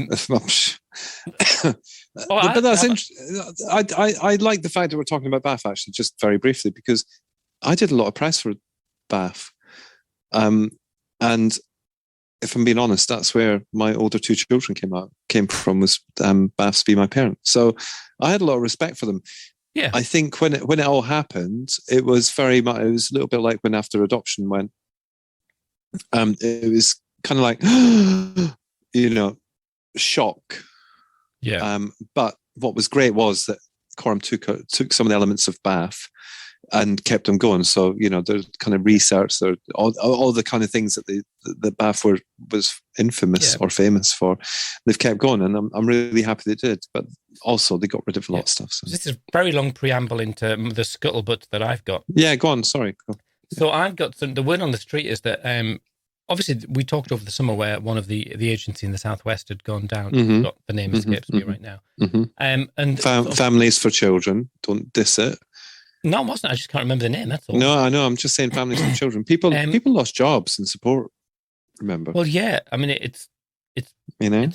that's interesting. I like the fact that we're talking about Bath, actually, just very briefly, because I did a lot of press for Bath. And if I'm being honest, that's where my older two children came from, was Bath's Be My Parent. So I had a lot of respect for them.
Yeah.
I think when it all happened, it was a little bit like when After Adoption went. It was kind of like, shock.
Yeah.
But what was great was that Coram took some of the elements of Bath and kept them going. So, there's kind of research, all the kind of things that the Bath was infamous or famous for, they've kept going, and I'm really happy they did. But also they got rid of a lot of stuff. So.
This is a very long preamble into the scuttlebutt that I've got.
Yeah, go on. Sorry. Go.
So I've got the word on the street is that obviously we talked over the summer where one of the agency in the southwest had gone down.
Mm-hmm.
The name escapes me right now.
Mm-hmm.
And
Families for Children. Don't diss it.
No, it wasn't. I just can't remember the name. That's all.
No, I know. I'm just saying Families for Children. People lost jobs and support. Remember?
Well, yeah. I mean, it's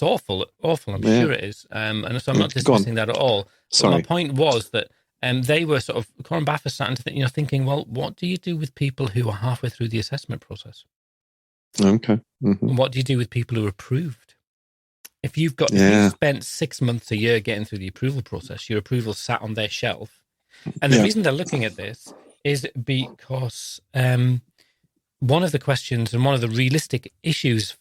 awful. I'm sure it is. And so I'm not dismissing that at all.
Sorry.
My point was that they were sort of, Coram Bath is starting to think, thinking, well, what do you do with people who are halfway through the assessment process?
Okay. Mm-hmm.
And what do you do with people who are approved? If you've spent 6 months, a year getting through the approval process, your approval sat on their shelf. And the reason they're looking at this is because one of the questions and one of the realistic issues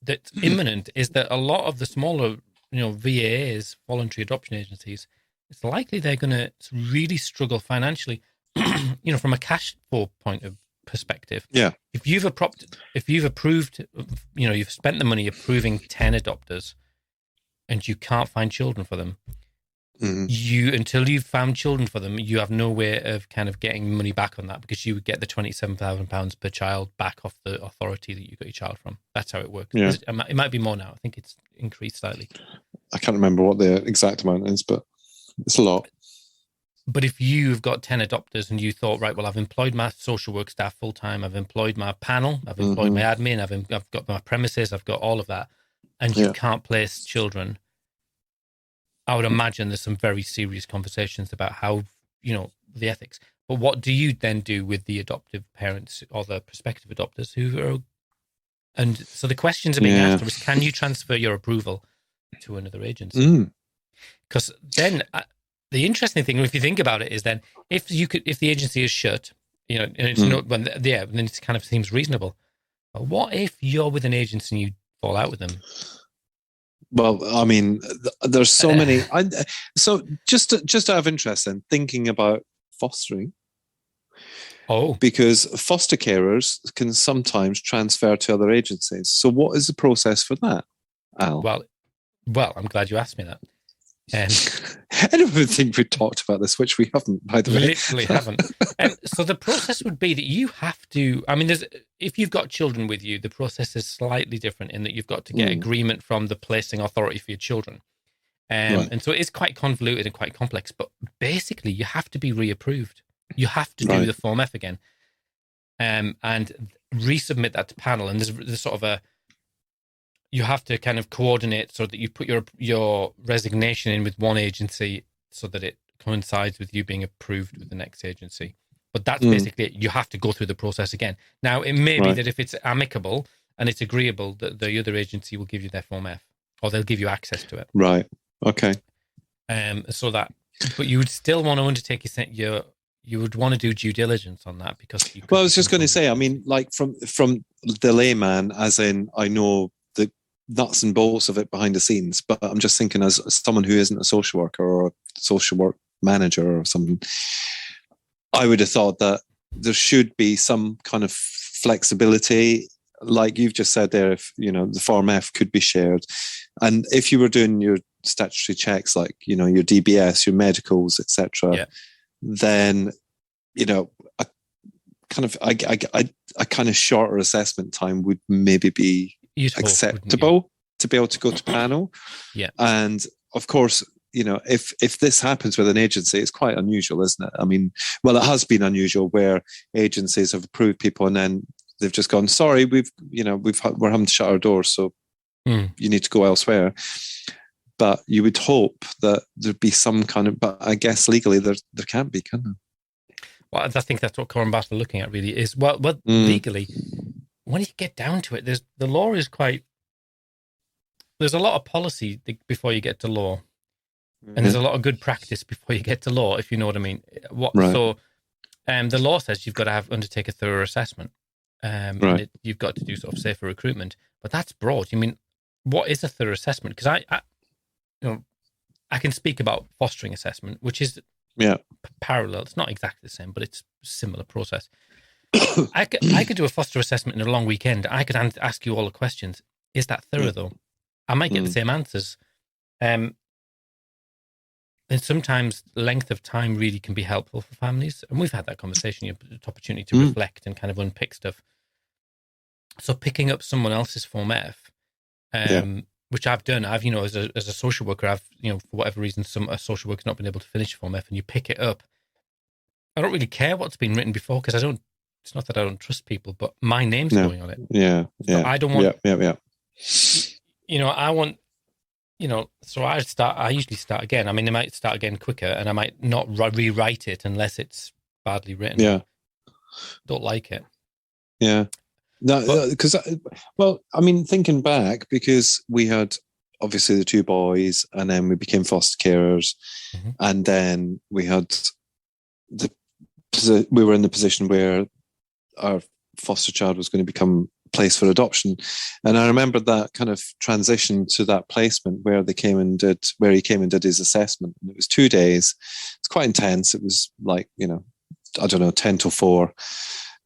that's imminent is that a lot of the smaller, VAAs, voluntary adoption agencies, it's likely they're going to really struggle financially, from a cash flow point of perspective.
Yeah.
If you've approved, you've spent the money approving 10 adopters and you can't find children for them, until you've found children for them, you have no way of kind of getting money back on that, because you would get the £27,000 per child back off the authority that you got your child from. That's how it works.
Yeah.
It might be more now. I think it's increased slightly.
I can't remember what the exact amount is, but it's a lot.
But if you've got 10 adopters and you thought, right, well, I've employed my social work staff full time, I've employed my panel, I've employed my admin, I've got my premises, I've got all of that, and you can't place children, I would imagine there's some very serious conversations about how, the ethics. But what do you then do with the adoptive parents or the prospective adopters and so the questions are being asked is, can you transfer your approval to another agency? Because then the interesting thing, if you think about it, is then if the agency is shut, and it's then it kind of seems reasonable. But what if you're with an agency and you fall out with them?
Well, I mean, there's so many. So just out of interest, then, thinking about fostering.
Oh,
because foster carers can sometimes transfer to other agencies. So, what is the process for that, Al?
Well, I'm glad you asked me that.
I don't even think we talked about this, which we haven't, by the way.
Literally haven't. So the process would be that you have to, if you've got children with you, the process is slightly different in that you've got to get agreement from the placing authority for your children. And so it is quite convoluted and quite complex, but basically you have to be reapproved. You have to do the Form F again and resubmit that to panel. And there's sort of you have to kind of coordinate so that you put your resignation in with one agency so that it coincides with you being approved with the next agency. But that's basically it. You have to go through the process again. Now, it may be that if it's amicable and it's agreeable, that the other agency will give you their Form F, or they'll give you access to it. Right.
Okay.
But you would still want to undertake you would want to do due diligence on that, because
I was just going to say, like from the layman, as in, I know the nuts and bolts of it behind the scenes, but I'm just thinking as someone who isn't a social worker or a social work manager or something, I would have thought that there should be some kind of flexibility, like you've just said there, if, the Form F could be shared. And if you were doing your statutory checks, like, your DBS, your medicals, etc., then, a kind of shorter assessment time would maybe be acceptable to be able to go to panel.
Yeah.
And of course, if this happens with an agency, it's quite unusual, isn't it? It has been unusual where agencies have approved people and then they've just gone, sorry, we're having to shut our doors, so you need to go elsewhere. But you would hope that there'd be some kind of, but I guess legally there can't be, can there?
Well, I think that's what Coram Bath are looking at, really, is, legally, when you get down to it, the law is there's a lot of policy before you get to law. And there's a lot of good practice before you get to law, if you know what I mean. So the law says you've got to undertake a thorough assessment. And you've got to do sort of safer recruitment. But that's broad. What is a thorough assessment? Because I can speak about fostering assessment, which is parallel. It's not exactly the same, but it's a similar process. I could do a foster assessment in a long weekend. I could ask you all the questions. Is that thorough, though? I might get the same answers. And sometimes length of time really can be helpful for families. And we've had that conversation, the opportunity to reflect and kind of unpick stuff. So picking up someone else's Form F, which I've done, as a social worker, for whatever reason, a social worker's not been able to finish Form F and you pick it up. I don't really care what's been written before, because it's not that I don't trust people, but my name's going on it.
Yeah.
So I don't want,
I want
so I usually start again. I mean, I might start again quicker, and I might not rewrite it unless it's badly written.
Yeah.
Don't like it.
Yeah. No, because, I mean, thinking back, because we had obviously the 2 boys, and then we became foster carers, and then we had we were in the position where our foster child was going to become place for adoption. And I remember that kind of transition to that placement where he came and did his assessment. And it was 2 days. It's quite intense. It was like, 10 till 4,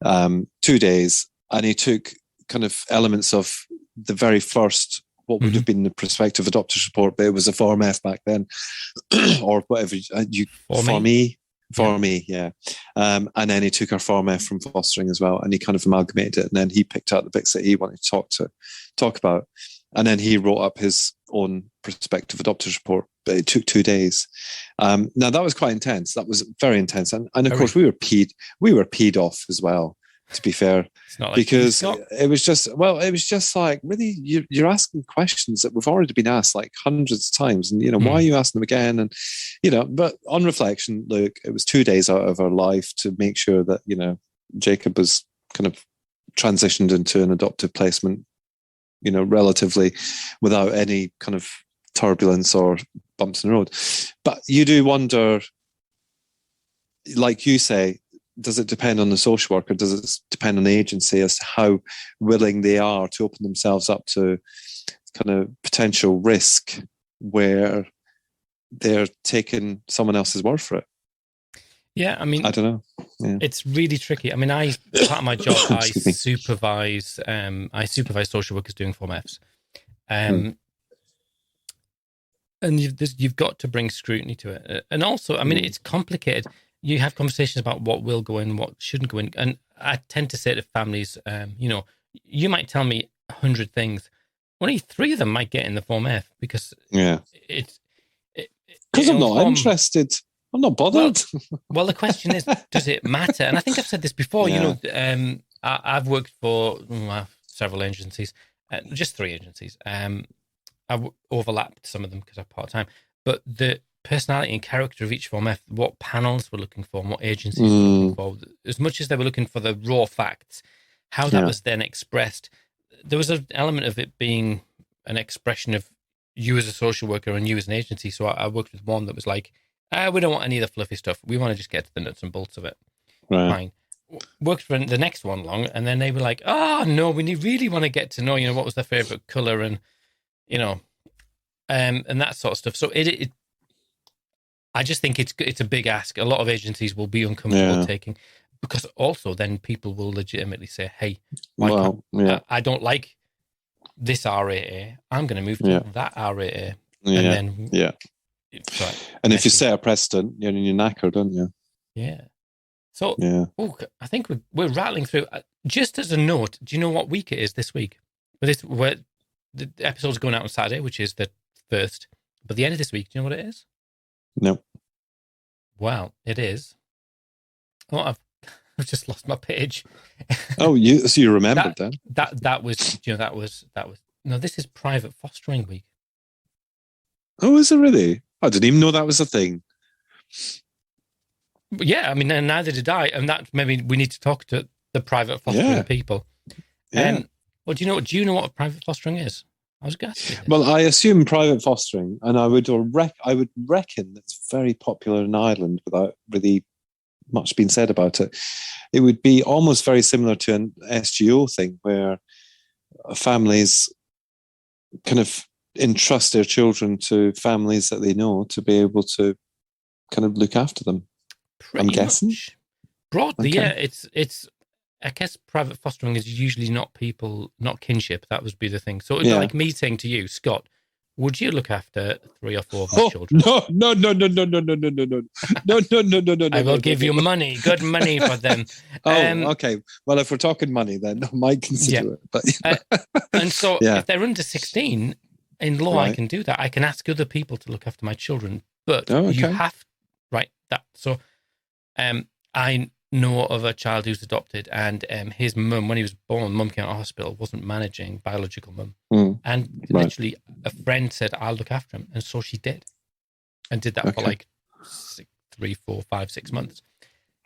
2 days. And he took kind of elements of the very first, what would have been the prospective adopters report, but it was a Form F back then, or whatever For me, yeah. And then he took our Form F from fostering as well, and he kind of amalgamated it, and then he picked out the bits that he wanted to talk about. And then he wrote up his own prospective adopters report, but it took 2 days. Now, that was quite intense. That was very intense. And of course, we were peed off as well, to be fair, because it was just like, really, you're asking questions that we've already been asked like hundreds of times, and why are you asking them again? And but on reflection, look, it was 2 days out of our life to make sure that Jacob was kind of transitioned into an adoptive placement, relatively without any kind of turbulence or bumps in the road. But you do wonder, like you say, does it depend on the social worker? Does it depend on the agency as to how willing they are to open themselves up to kind of potential risk where they're taking someone else's word for it?
Yeah, I mean,
I don't know. Yeah.
It's really tricky. I mean, part of my job, I supervise social workers doing Form Fs. And you've got to bring scrutiny to it. And also, I mean, it's complicated. You have conversations about what will go in, what shouldn't go in. And I tend to say to families, you might tell me 100 things. Only 3 of them might get in the Form F because because
I'm not interested. I'm not bothered.
Well, the question is, does it matter? And I think I've said this before. Yeah. I've worked for several agencies, just 3 agencies. I've overlapped some of them because I'm part-time. But the personality and character of each Form F, what panels we're looking for and what agencies we're looking for, as much as they were looking for the raw facts, how that was then expressed. There was an element of it being an expression of you as a social worker and you as an agency. So I worked with one that was like, we don't want any of the fluffy stuff. We want to just get to the nuts and bolts of it. Right. Fine. Worked for the next one along, and then they were like, no, we really want to get to know, what was their favorite color and, and that sort of stuff. So it I just think it's a big ask. A lot of agencies will be uncomfortable taking, because also then people will legitimately say, hey, I don't like this RAA. I'm going to move to that RAA. And then,
and if you set a precedent, you're knackered, aren't you?
Yeah. So, I think we're rattling through. Just as a note, do you know what week it is this week? Where the episode's going out on Saturday, which is the 1st. But the end of this week, do you know what it is?
No.
Well, it is. Oh, I've just lost my page.
So you remembered then?
That was no, this is private fostering week.
Oh, is it really? I didn't even know that was a thing.
Yeah, I mean, and neither did I. And that maybe we need to talk to the private fostering people.
Yeah.
Well, do you know what private fostering is? I was guessing.
Well, I assume private fostering, and I would reckon that's very popular in Ireland without really much being said about it. It would be almost very similar to an SGO thing where families kind of entrust their children to families that they know to be able to kind of look after them. I'm guessing.
Broadly, yeah. It's. I guess private fostering is usually not kinship. That would be the thing. So it'd be like me saying to you, Scott, would you look after 3 or 4 of my children?
No.
I will give you money, good money for them.
Okay. Well, if we're talking money, then I might consider it. But
and so if they're under 16, in law, I can do that. I can ask other people to look after my children, but you have that. So, know of a child who's adopted, and his mum, when he was born, mum came out of hospital, wasn't managing, biological mum. And literally a friend said, I'll look after him. And so she did. And did that for like 3, 4, 5, 6 months.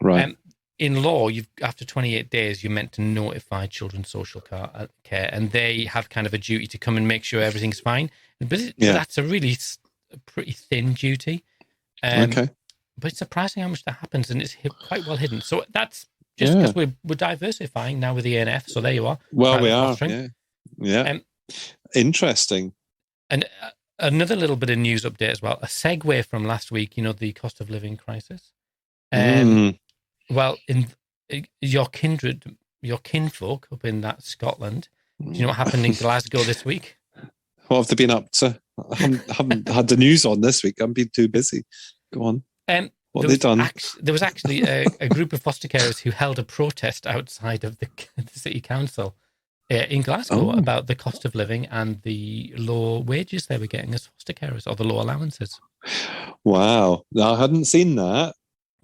Right.
In law, after 28 days, you're meant to notify children's social care, and they have kind of a duty to come and make sure everything's fine. But that's a pretty thin duty. But it's surprising how much that happens, and it's quite well hidden. So that's just because we're diversifying now with the ANF. So there you are.
Well, we are. Yeah. Interesting.
And another little bit of news update as well. A segue from last week. The cost of living crisis. Well, in your kinfolk up in that Scotland, do you know what happened in Glasgow this week?
What have they been up to? I haven't had the news on this week. I've been too busy. Go on. What have they done?
There was actually a group of foster carers who held a protest outside of the city council in Glasgow about the cost of living and the low wages they were getting as foster carers, or the low allowances.
Wow. I hadn't seen that.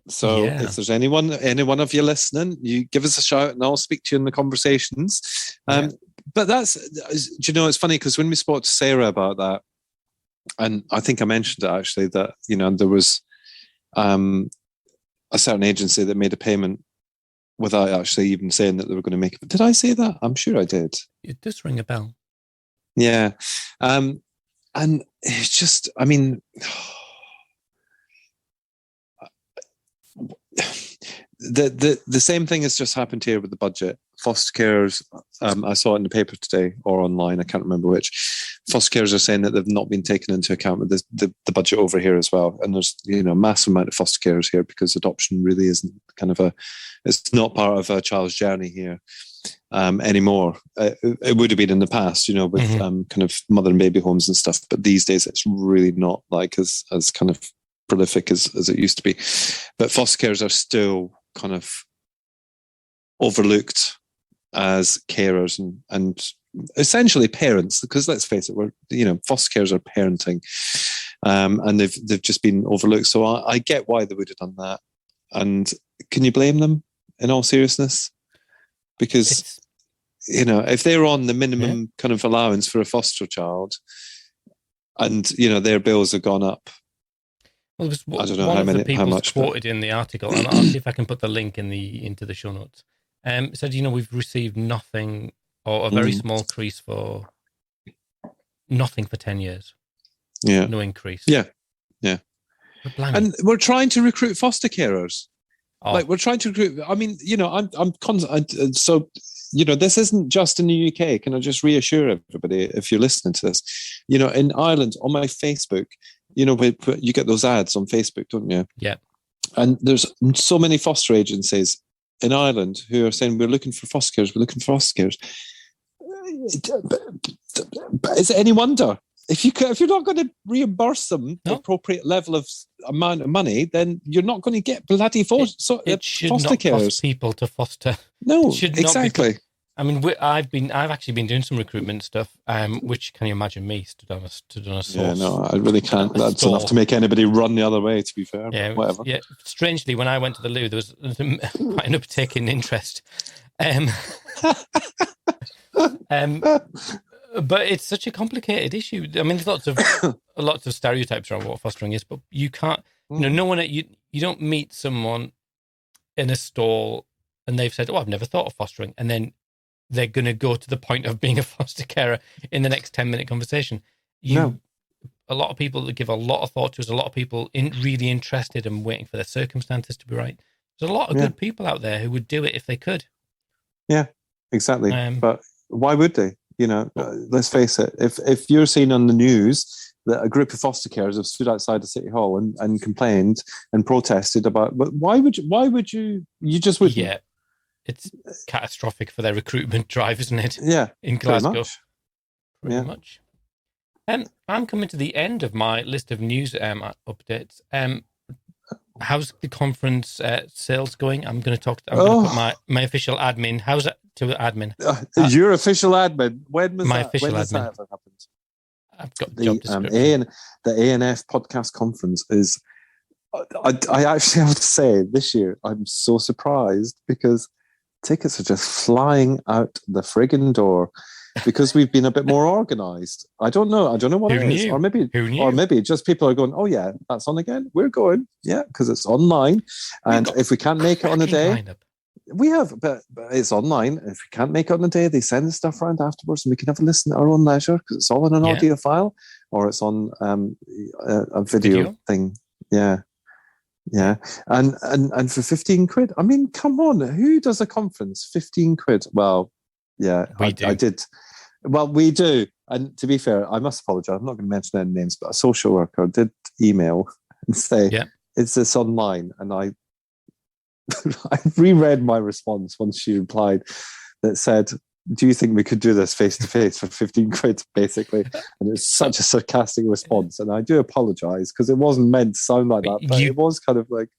So if there's any one of you listening, you give us a shout and I'll speak to you in the conversations. But it's funny because when we spoke to Sarah about that, and I think I mentioned it actually, that, there was a certain agency that made a payment without actually even saying that they were going to make it. Did I say that? I'm sure I did. It
does ring a bell.
Yeah. And it's just, the same thing has just happened here with the budget. Foster carers, I saw it in the paper today or online, I can't remember which. Foster carers are saying that they've not been taken into account with the budget over here as well. And there's a massive amount of foster carers here because adoption really isn't it's not part of a child's journey here anymore. It would have been in the past, with kind of mother and baby homes and stuff. But these days it's really not like as kind of prolific as it used to be. But foster carers are still kind of overlooked as carers and essentially parents, because let's face it, foster carers are parenting, and they've just been overlooked. So I get why they would have done that. And can you blame them in all seriousness? Because if they're on the minimum kind of allowance for a foster child, and their bills have gone up.
Well, I don't know how much quoted in the article, and I'll see if I can put the link into the show notes. Said, we've received nothing or a very small increase for nothing for 10 years. Yeah. No increase.
Yeah. Yeah. And we're trying to recruit foster carers. Like we're trying to recruit. I'm constant. So, this isn't just in the UK. Can I just reassure everybody, if you're listening to this, in Ireland, on my Facebook, you get those ads on Facebook, don't you?
Yeah.
And there's so many foster agencies in Ireland who are saying, we're looking for foster carers, we're looking for foster carers. But is it any wonder? If you're not going to reimburse them the appropriate level of amount of money, then you're not going to get bloody foster carers.
Cost people to foster.
No, exactly.
I've actually been doing some recruitment stuff. Which, can you imagine me stood on a source? Yeah,
no, I really can't. That's enough to make anybody run the other way. To be fair, whatever.
Yeah, strangely, when I went to the loo, there was quite an uptick in interest. But it's such a complicated issue. There's lots of stereotypes around what fostering is, but you can't. No one. You don't meet someone in a stall and they've said, "Oh, I've never thought of fostering," and then they're going to go to the point of being a foster carer in the next 10-minute conversation. A lot of people that give a lot of thought to it, a lot of people really interested and waiting for their circumstances to be right. There's a lot of good people out there who would do it if they could. Yeah,
exactly. But why would they? Let's face it. If you're seeing on the news that a group of foster carers have stood outside the City Hall and complained and protested about, but why would you just wouldn't?
Yeah. It's catastrophic for their recruitment drive, isn't it?
Yeah,
in Glasgow. Pretty much. I'm coming to the end of my list of news updates. How's the conference sales going? I'm going to talk. I'm going to put my official admin. How's it to admin?
Your official admin. When was
my
that?
Official
when
admin.
That ever happened?
I've got the job description.
The ANF podcast conference is I actually have to say this year I'm so surprised because tickets are just flying out the friggin' door because we've been a bit more organised. I don't know what
Who
it is,
knew?
or maybe
Who knew?
or maybe just people are going, oh yeah, that's on again. We're going, yeah, because it's online, and if we can't make it on a day.
Lineup.
We have, but it's online. If we can't make it on the day, they send the stuff around afterwards, and we can have a listen at our own leisure because it's all in an audio file or it's on a video thing. Yeah, and for 15 quid. I mean, come on, who does a conference? 15 quid. Well, yeah, I did. Well, we do. And to be fair, I must apologise. I'm not going to mention any names, but a social worker did email and say, "Is this online?" And I reread my response once she replied that said, do you think we could do this face to face for 15 quid, basically? And it's such a sarcastic response. And I do apologise because it wasn't meant to sound like that, but it was kind of like.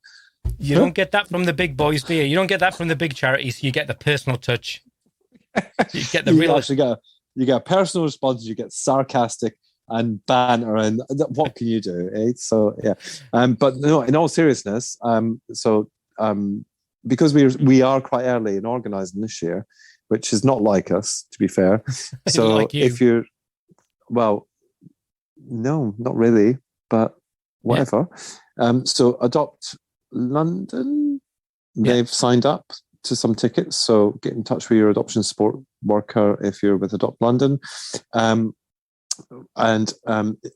You don't get that from the big boys, do you? You don't get that from the big charities. You get the personal touch. You get the real.
You get a personal response, you get sarcastic and banter, and what can you do? Eh? So, yeah. But no, in all seriousness, because we are quite early in organising this year, which is not like us, to be fair. So
like
if you're, well, no, not really, but whatever. So Adopt London, they've signed up to some tickets. So get in touch with your adoption support worker if you're with Adopt London. And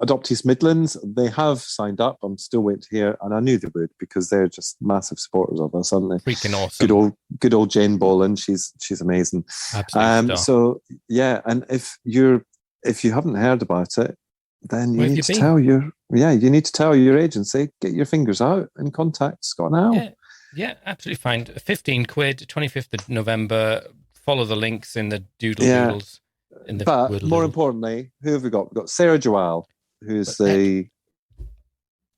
Adopt East Midlands, they have signed up. I'm still waiting to hear, and I knew they would because they're just massive supporters of us, aren't they?
Freaking awesome.
Good old Jane Boland. She's amazing.
Absolutely.
So yeah, and if you haven't heard about it, then you need to tell your agency, get your fingers out and contact Scott now.
Yeah, absolutely fine. 15 quid, 25th of November. Follow the links in the doodles.
But more importantly, who have we got? We've got Sarah Joelle, who's the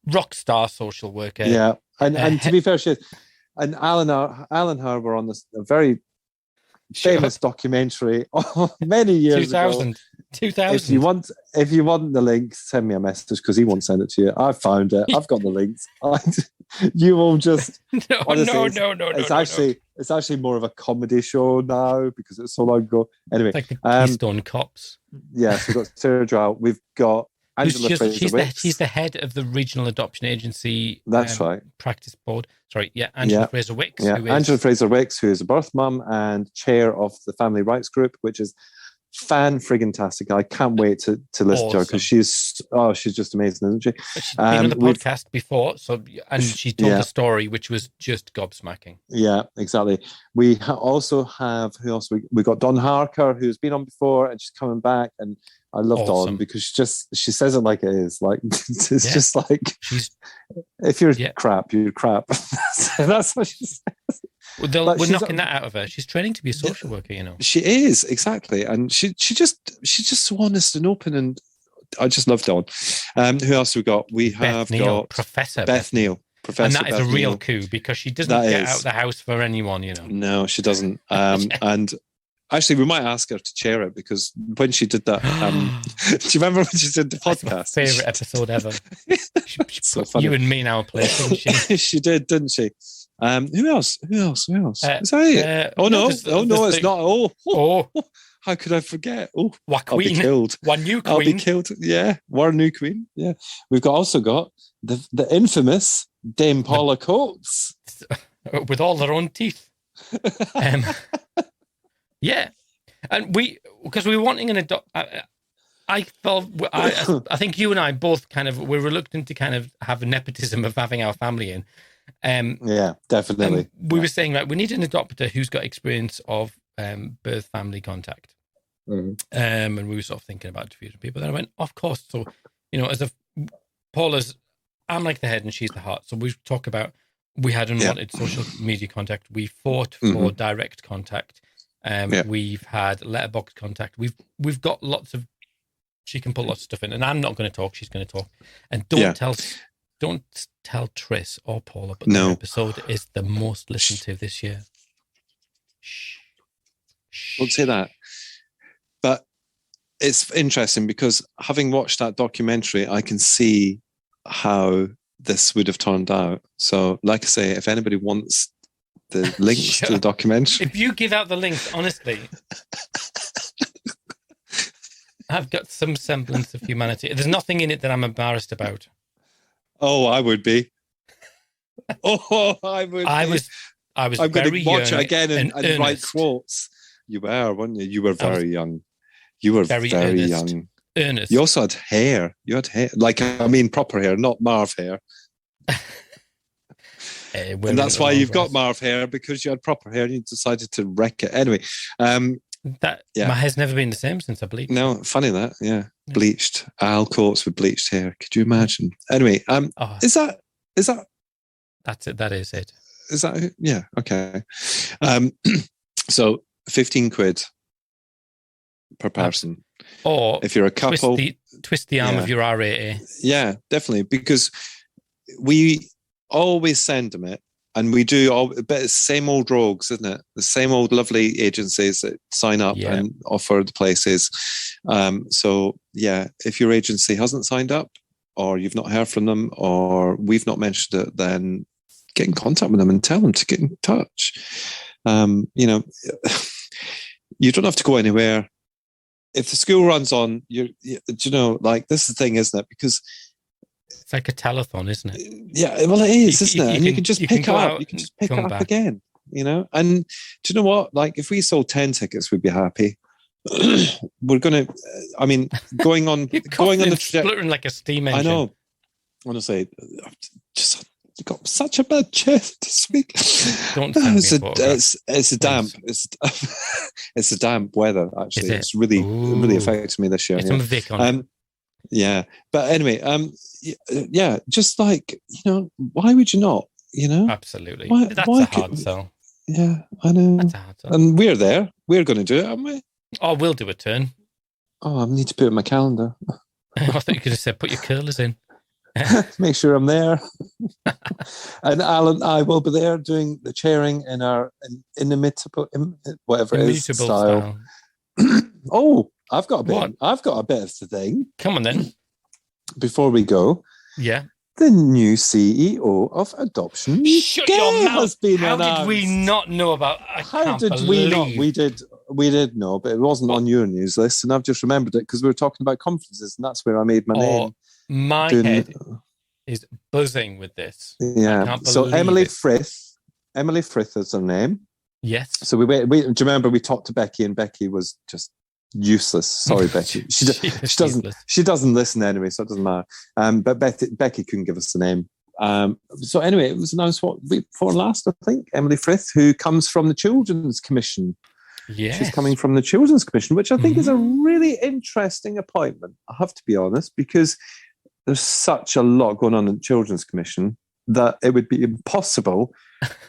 rock star social worker.
Yeah, and to be fair, she is. And Alan were on this a very famous documentary many years
2000.
ago.
2000.
If you want the link, send me a message because he won't send it to you. I found it. I've got the links. You will just honestly, it's actually more of a comedy show now because it's so long ago. Anyway,
it's like the Keystone Cops.
Yeah, so we've got Sarah Joelle. We've got Angela Fraser-Wicks.
She's the head of the regional adoption agency.
That's right.
Practice board. Sorry, Angela Fraser-Wicks.
Yeah, Angela Fraser-Wicks, who is a birth mum and chair of the Family Rights Group, which is fan-friggin-tastic. I can't wait to listen to her because she's just amazing, isn't she?
She's been on the podcast before, and she told a story which was just gobsmacking.
Yeah, exactly. We also have who else? We got Dawn Harker, who's been on before, and she's coming back, and I love Dawn because she says it like it is. Like it's just like if you're crap, you're crap. That's what she says.
Well, we're knocking that out of her. She's training to be a social worker, you know.
She is, exactly, and she's just so honest and open, and I just love Dawn. Who else we got? We have got
Professor
Beth Neal.
And that is a real coup because she doesn't get out of the house for anyone, you know.
No, she doesn't. And actually, we might ask her to chair it because when she did that, do you remember when she did the podcast?
That's my favourite episode ever. She
so
put
funny.
you and me in our place, didn't she?
She did, didn't she? Who else? Is that it? No, it's not. Oh, how could I forget? Oh, I'll be killed.
One new queen.
I'll be killed. Yeah, one new queen. Yeah, we've also got the infamous Dame Paula Coates
with all their own teeth. Yeah, and because we were wanting an adopt. I think you and I both we're reluctant to kind of have a nepotism of having our family in.
Yeah, definitely.
We were saying we need an adopter who's got experience of birth family contact.
Mm-hmm.
And we were sort of thinking about a few people. Then I went, of course. So, I'm like the head and she's the heart. So we talk about, we had unwanted social media contact. We fought for direct contact. We've had letterbox contact. We've got she can put lots of stuff in, and I'm not going to talk. She's going to talk. And don't tell Tris or Paula, but the episode is the most listened to this year. Shh.
Don't say that. But it's interesting because having watched that documentary, I can see how this would have turned out. So, like I say, if anybody wants the links to the documentary,
if you give out the links, honestly, I've got some semblance of humanity. There's nothing in it that I'm embarrassed about.
Oh, I would be. Oh, I would.
I was
I'm
very
going to watch it again and
earnest.
write quotes. You were, weren't you? You were very young. You were very young.
Earnest.
You also had hair. You had hair, proper hair, not Marv hair. And that's why you've got Marv hair, because you had proper hair and you decided to wreck it. Anyway,
my hair's never been the same since I bleached.
No, funny that, yeah. Bleached. Al Coates with bleached hair. Could you imagine? Anyway, is that
that's it? That is it.
Is that it? Yeah, okay. So 15 quid per person.
Or
if you're a couple,
twist the arm of your RAA.
Yeah, definitely, because we always send them it, and we do all, but it's same old rogues, isn't it? The same old lovely agencies that sign up and offer the places. So yeah, if your agency hasn't signed up, or you've not heard from them, or we've not mentioned it, then get in contact with them and tell them to get in touch. You know, you don't have to go anywhere. If the school runs on, you know, like, this is the thing, isn't it? Because
it's like a telethon, isn't it?
Yeah, well, it is, isn't it? And you can just pick up. You can just pick it up again, you know? And do you know what? Like, if we sold 10 tickets, we'd be happy. We're going to, I mean, going on the
splitting like a steam engine.
I know. Honestly, just got such a bad chest this week.
Don't
it's a damp. It's a damp weather. Actually, it's really affected me this year.
It's some Vic on it.
Yeah, but anyway, yeah, just like, you know, why would you not? You know,
absolutely. That's a hard sell.
Yeah, I know.
That's a hard sell.
And we're there. We're going to do it, aren't we?
Oh, we'll do a turn.
Oh, I need to put it in my calendar.
I thought you could have said put your curlers in.
Make sure I'm there. And Alan and I will be there doing the chairing in our inimitable, whatever it is, style. Oh, I've got a bit of the thing.
Come on then.
Before we go.
Yeah.
The new CEO of Adoption
Shut your mouth.
Has been
How
announced.
did we not know about?
How did we not? We did know, but it wasn't on your news list, and I've just remembered it because we were talking about conferences, and that's where I made my name.
My head is buzzing with this.
Yeah. So Emily Frith is her name.
Yes.
So do you remember we talked to Becky, and Becky was just useless. Sorry, Becky. She doesn't listen anyway, so it doesn't matter. But Becky couldn't give us the name. So anyway, it was announced before last, I think. Emily Frith, who comes from the Children's Commission.
Yes.
She's coming from the Children's Commission, which I think is a really interesting appointment, I have to be honest, because there's such a lot going on in the Children's Commission that it would be impossible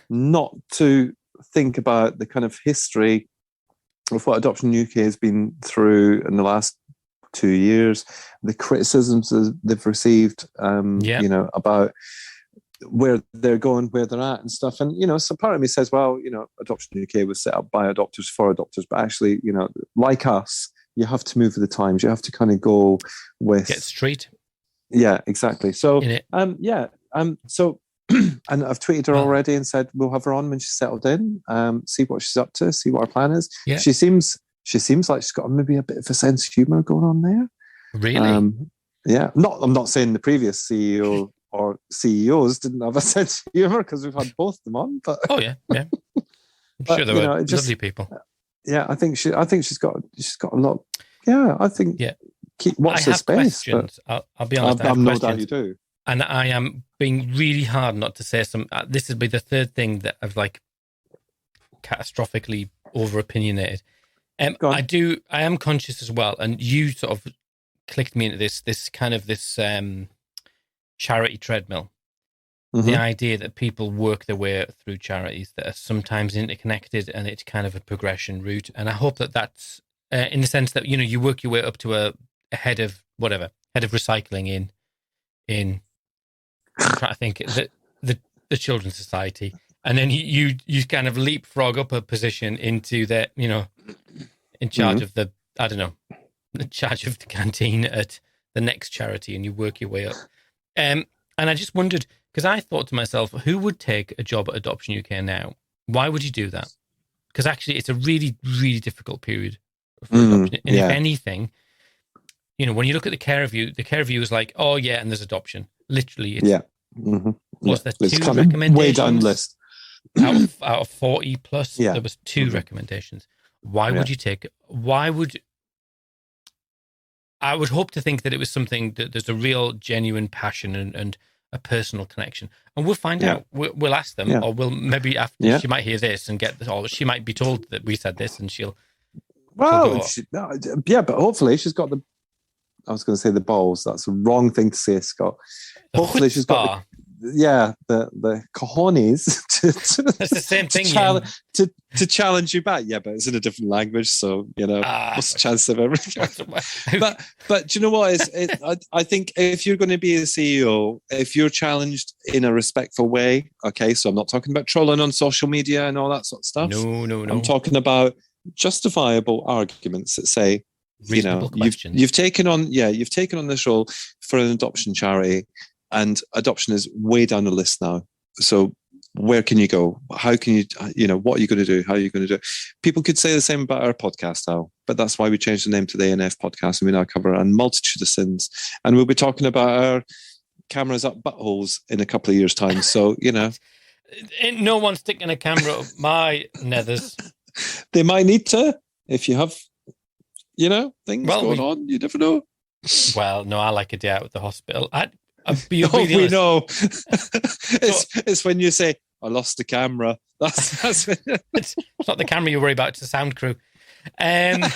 not to think about the kind of history of what Adoption UK has been through in the last 2 years, the criticisms that they've received, you know, about where they're going, where they're at and stuff. And, you know, so part of me says, well, you know, Adoption UK was set up by adopters for adopters, but actually, you know, like us, you have to move with the times. You have to kind of go with...
Get straight.
Yeah, exactly. So, so, and I've tweeted her already and said we'll have her on when she's settled in, see what she's up to, see what her plan is.
Yeah.
She seems like she's got maybe a bit of a sense of humour going on there.
Really?
Yeah. I'm not saying the previous CEO or CEOs didn't have a sense of humour, because we've had both of them on. But
oh yeah. I'm sure they were lovely people.
Yeah, I think she's got a lot. Yeah, I think.
Yeah.
Watch the space.
Questions. I'll be honest.
I'm no doubt you do.
And I am being really hard not to say some. This would be the third thing that I've like catastrophically over opinionated. I am conscious as well, and you sort of clicked me into this kind of charity treadmill. Mm-hmm. The idea that people work their way through charities that are sometimes interconnected, and it's kind of a progression route. And I hope that's in the sense that, you know, you work your way up to a head of recycling in I'm trying to think the Children's Society, and then you kind of leapfrog up a position into the, you know, in charge of the, I don't know, in charge of the canteen at the next charity, and you work your way up. And I just wondered, because I thought to myself, who would take a job at Adoption UK now? Why would you do that? Because actually, it's a really, really difficult period for adoption. And if anything, when you look at the care review is like, oh yeah, and there's adoption. Literally, it's, was there 2 recommendations?
Way down the list.
out of 40 plus, there was 2 recommendations. Why would you take it? I would hope to think that it was something that there's a real genuine passion and a personal connection. And we'll find out. We'll ask them, or we'll maybe after she might hear this and get this, or she might be told that we said this and she'll.
Well, but hopefully she's got I was going to say the balls. That's the wrong thing to say, Scott. Hopefully she's got the cojones
That's the same thing.
To challenge you back. Yeah, but it's in a different language, so what's the chance of everything? but do you know what? I think if you're going to be a CEO, if you're challenged in a respectful way, okay. So I'm not talking about trolling on social media and all that sort of stuff.
No.
I'm talking about justifiable arguments that say, you've taken on this role for an adoption charity, and adoption is way down the list now. So where can you go? How can you, what are you going to do? How are you going to do it? People could say the same about our podcast now, but that's why we changed the name to the ANF podcast, and we now cover a multitude of sins. And we'll be talking about our cameras up buttholes in a couple of years' time. So,
Ain't no one sticking a camera up my nethers.
They might need to, if you have, things going on. You never know.
Well, no, I like a day out at the hospital.
We know. It's when you say, I lost the camera. That's when...
It's not the camera you worry about, it's the sound crew. Do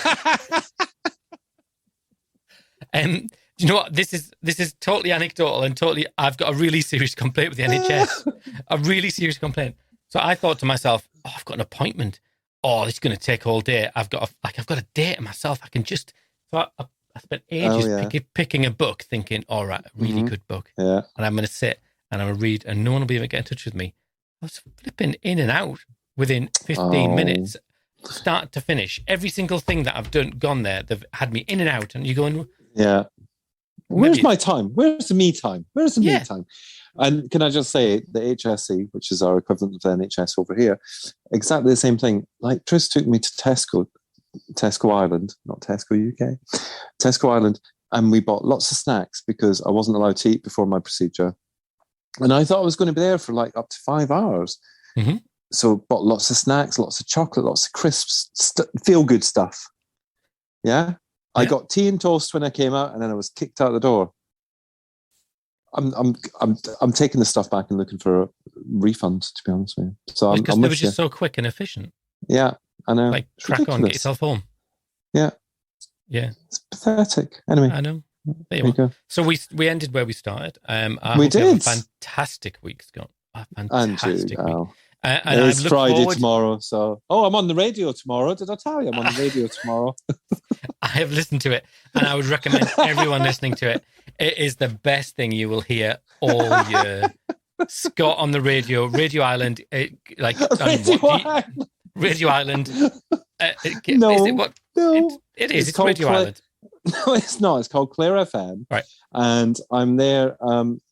you know what? This is totally anecdotal and totally, I've got a really serious complaint with the NHS. A really serious complaint. So I thought to myself, I've got an appointment. Oh, this is going to take all day. I've got a date myself. I can just... So I spent ages picking a book, thinking, all right, a really good book. Yeah. And I'm going to sit and I'm going to read, and no one will be able to get in touch with me. I was flipping in and out within 15 minutes, start to finish. Every single thing that I've gone there, they've had me in and out. And you're going,
where's my time? Where's the me time? Where's the me time? And can I just say, the HSE, which is our equivalent of the NHS over here, exactly the same thing. Like, Tris took me to Tesco Ireland, not Tesco UK, Tesco Ireland, and we bought lots of snacks because I wasn't allowed to eat before my procedure. And I thought I was going to be there for like up to 5 hours. Mm-hmm. So bought lots of snacks, lots of chocolate, lots of crisps, feel-good stuff. Yeah? I got tea and toast when I came out, and then I was kicked out the door. I'm taking the stuff back and looking for a refund, to be honest with you. So
because they were just so quick and efficient.
Yeah, I know.
Like, crack on, get yourself home.
Yeah.
It's
pathetic. Anyway,
I know. There you go. So we ended where we started.
We did.
You have a fantastic week, Scott. A fantastic week. And
it's Friday tomorrow, so... Oh, I'm on the radio tomorrow. Did I tell you I'm on the radio tomorrow?
I have listened to it, and I would recommend everyone listening to it. It is the best thing you will hear all year. Scott on the radio, Radio Island. Radio Island.
No,
is it what?
No.
It is. It's Radio Island.
No, it's not. It's called Clare FM.
Right.
And I'm there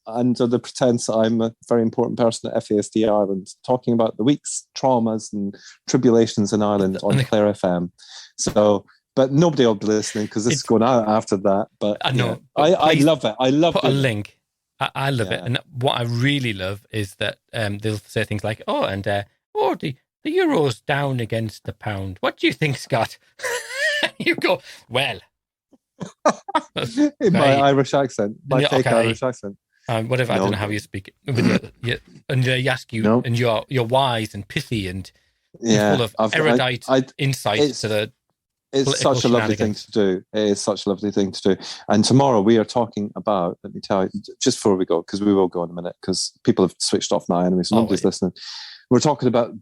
under the pretense that I'm a very important person at FASD Ireland, talking about the week's traumas and tribulations in Ireland on Clare FM. So, but nobody will be listening because this is going out after that. But
I know.
I love it. I love it.
Put a link. I love it. And what I really love is that they'll say things like, the euro's down against the pound. What do you think, Scott? You go, well.
In my Irish accent. My fake Irish accent.
Whatever, I don't know how you speak it. And they ask you, and you're wise and pithy and full of erudite insight to the...
It's such a lovely thing to do. It is such a lovely thing to do. And tomorrow we are talking about, let me tell you, just before we go, because we will go in a minute, because people have switched off now anyway, so nobody's listening. We're talking about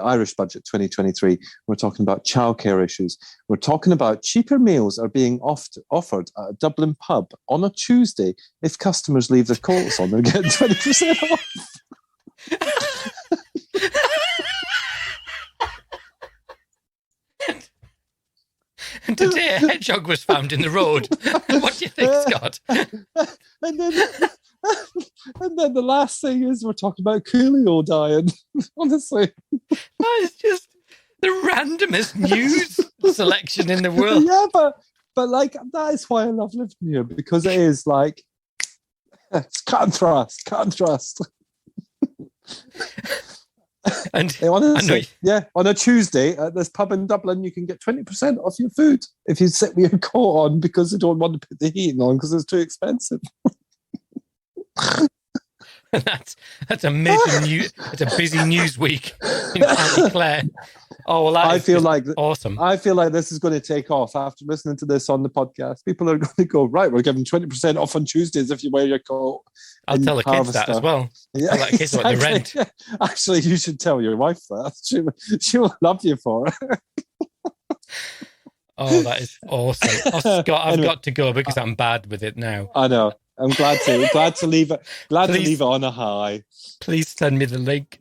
Irish budget 2023. We're talking about childcare issues. We're talking about cheaper meals are being offered at a Dublin pub on a Tuesday. If customers leave their coats on, they're getting 20% off.
And today a hedgehog was found in the road. What do you think, Scott?
And then the last thing is we're talking about Coolio dying. Honestly.
It's just the randomest news selection in the world.
Yeah, but like that is why I love living here, because it is like it's cut and thrust.
And
honestly, on a Tuesday at this pub in Dublin, you can get 20% off your food if you sit with your coat on because you don't want to put the heating on because it's too expensive.
That's a major news. It's a busy news week in County Clare. Oh well, I feel like awesome.
I feel like this is going to take off after listening to this on the podcast. People are going to go, right, we're giving 20% off on Tuesdays if you wear your coat.
I'll tell the kids that as well.
Yeah,
tell the kids what they rent.
Yeah. Actually, you should tell your wife that. She will love you for it.
Oh, that is awesome. Oh, Scott, I've got to go because I'm bad with it now.
I know. I'm glad to leave it. To leave it on a high.
Please send me the link.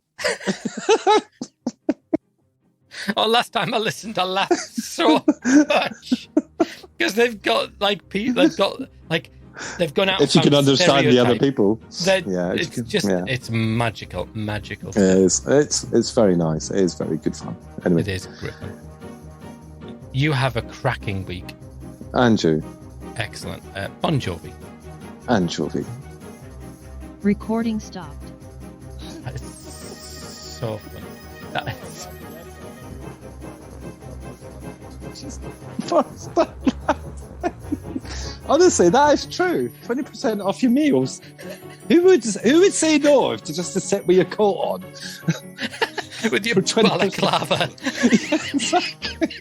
Last time I listened, I laughed so much because they've got they've gone out.
If you can understand the other people,
it's magical.
It is. It's very nice. It is very good fun. Anyway,
it is great fun. You have a cracking week.
And you.
Excellent. Bon Jovi.
Anchovy.
Recording stopped.
That is so funny. That is.
Honestly, that is true. 20% off your meals. Who would say no to just to sit with your coat on?
With your balaclava.
Yeah, exactly.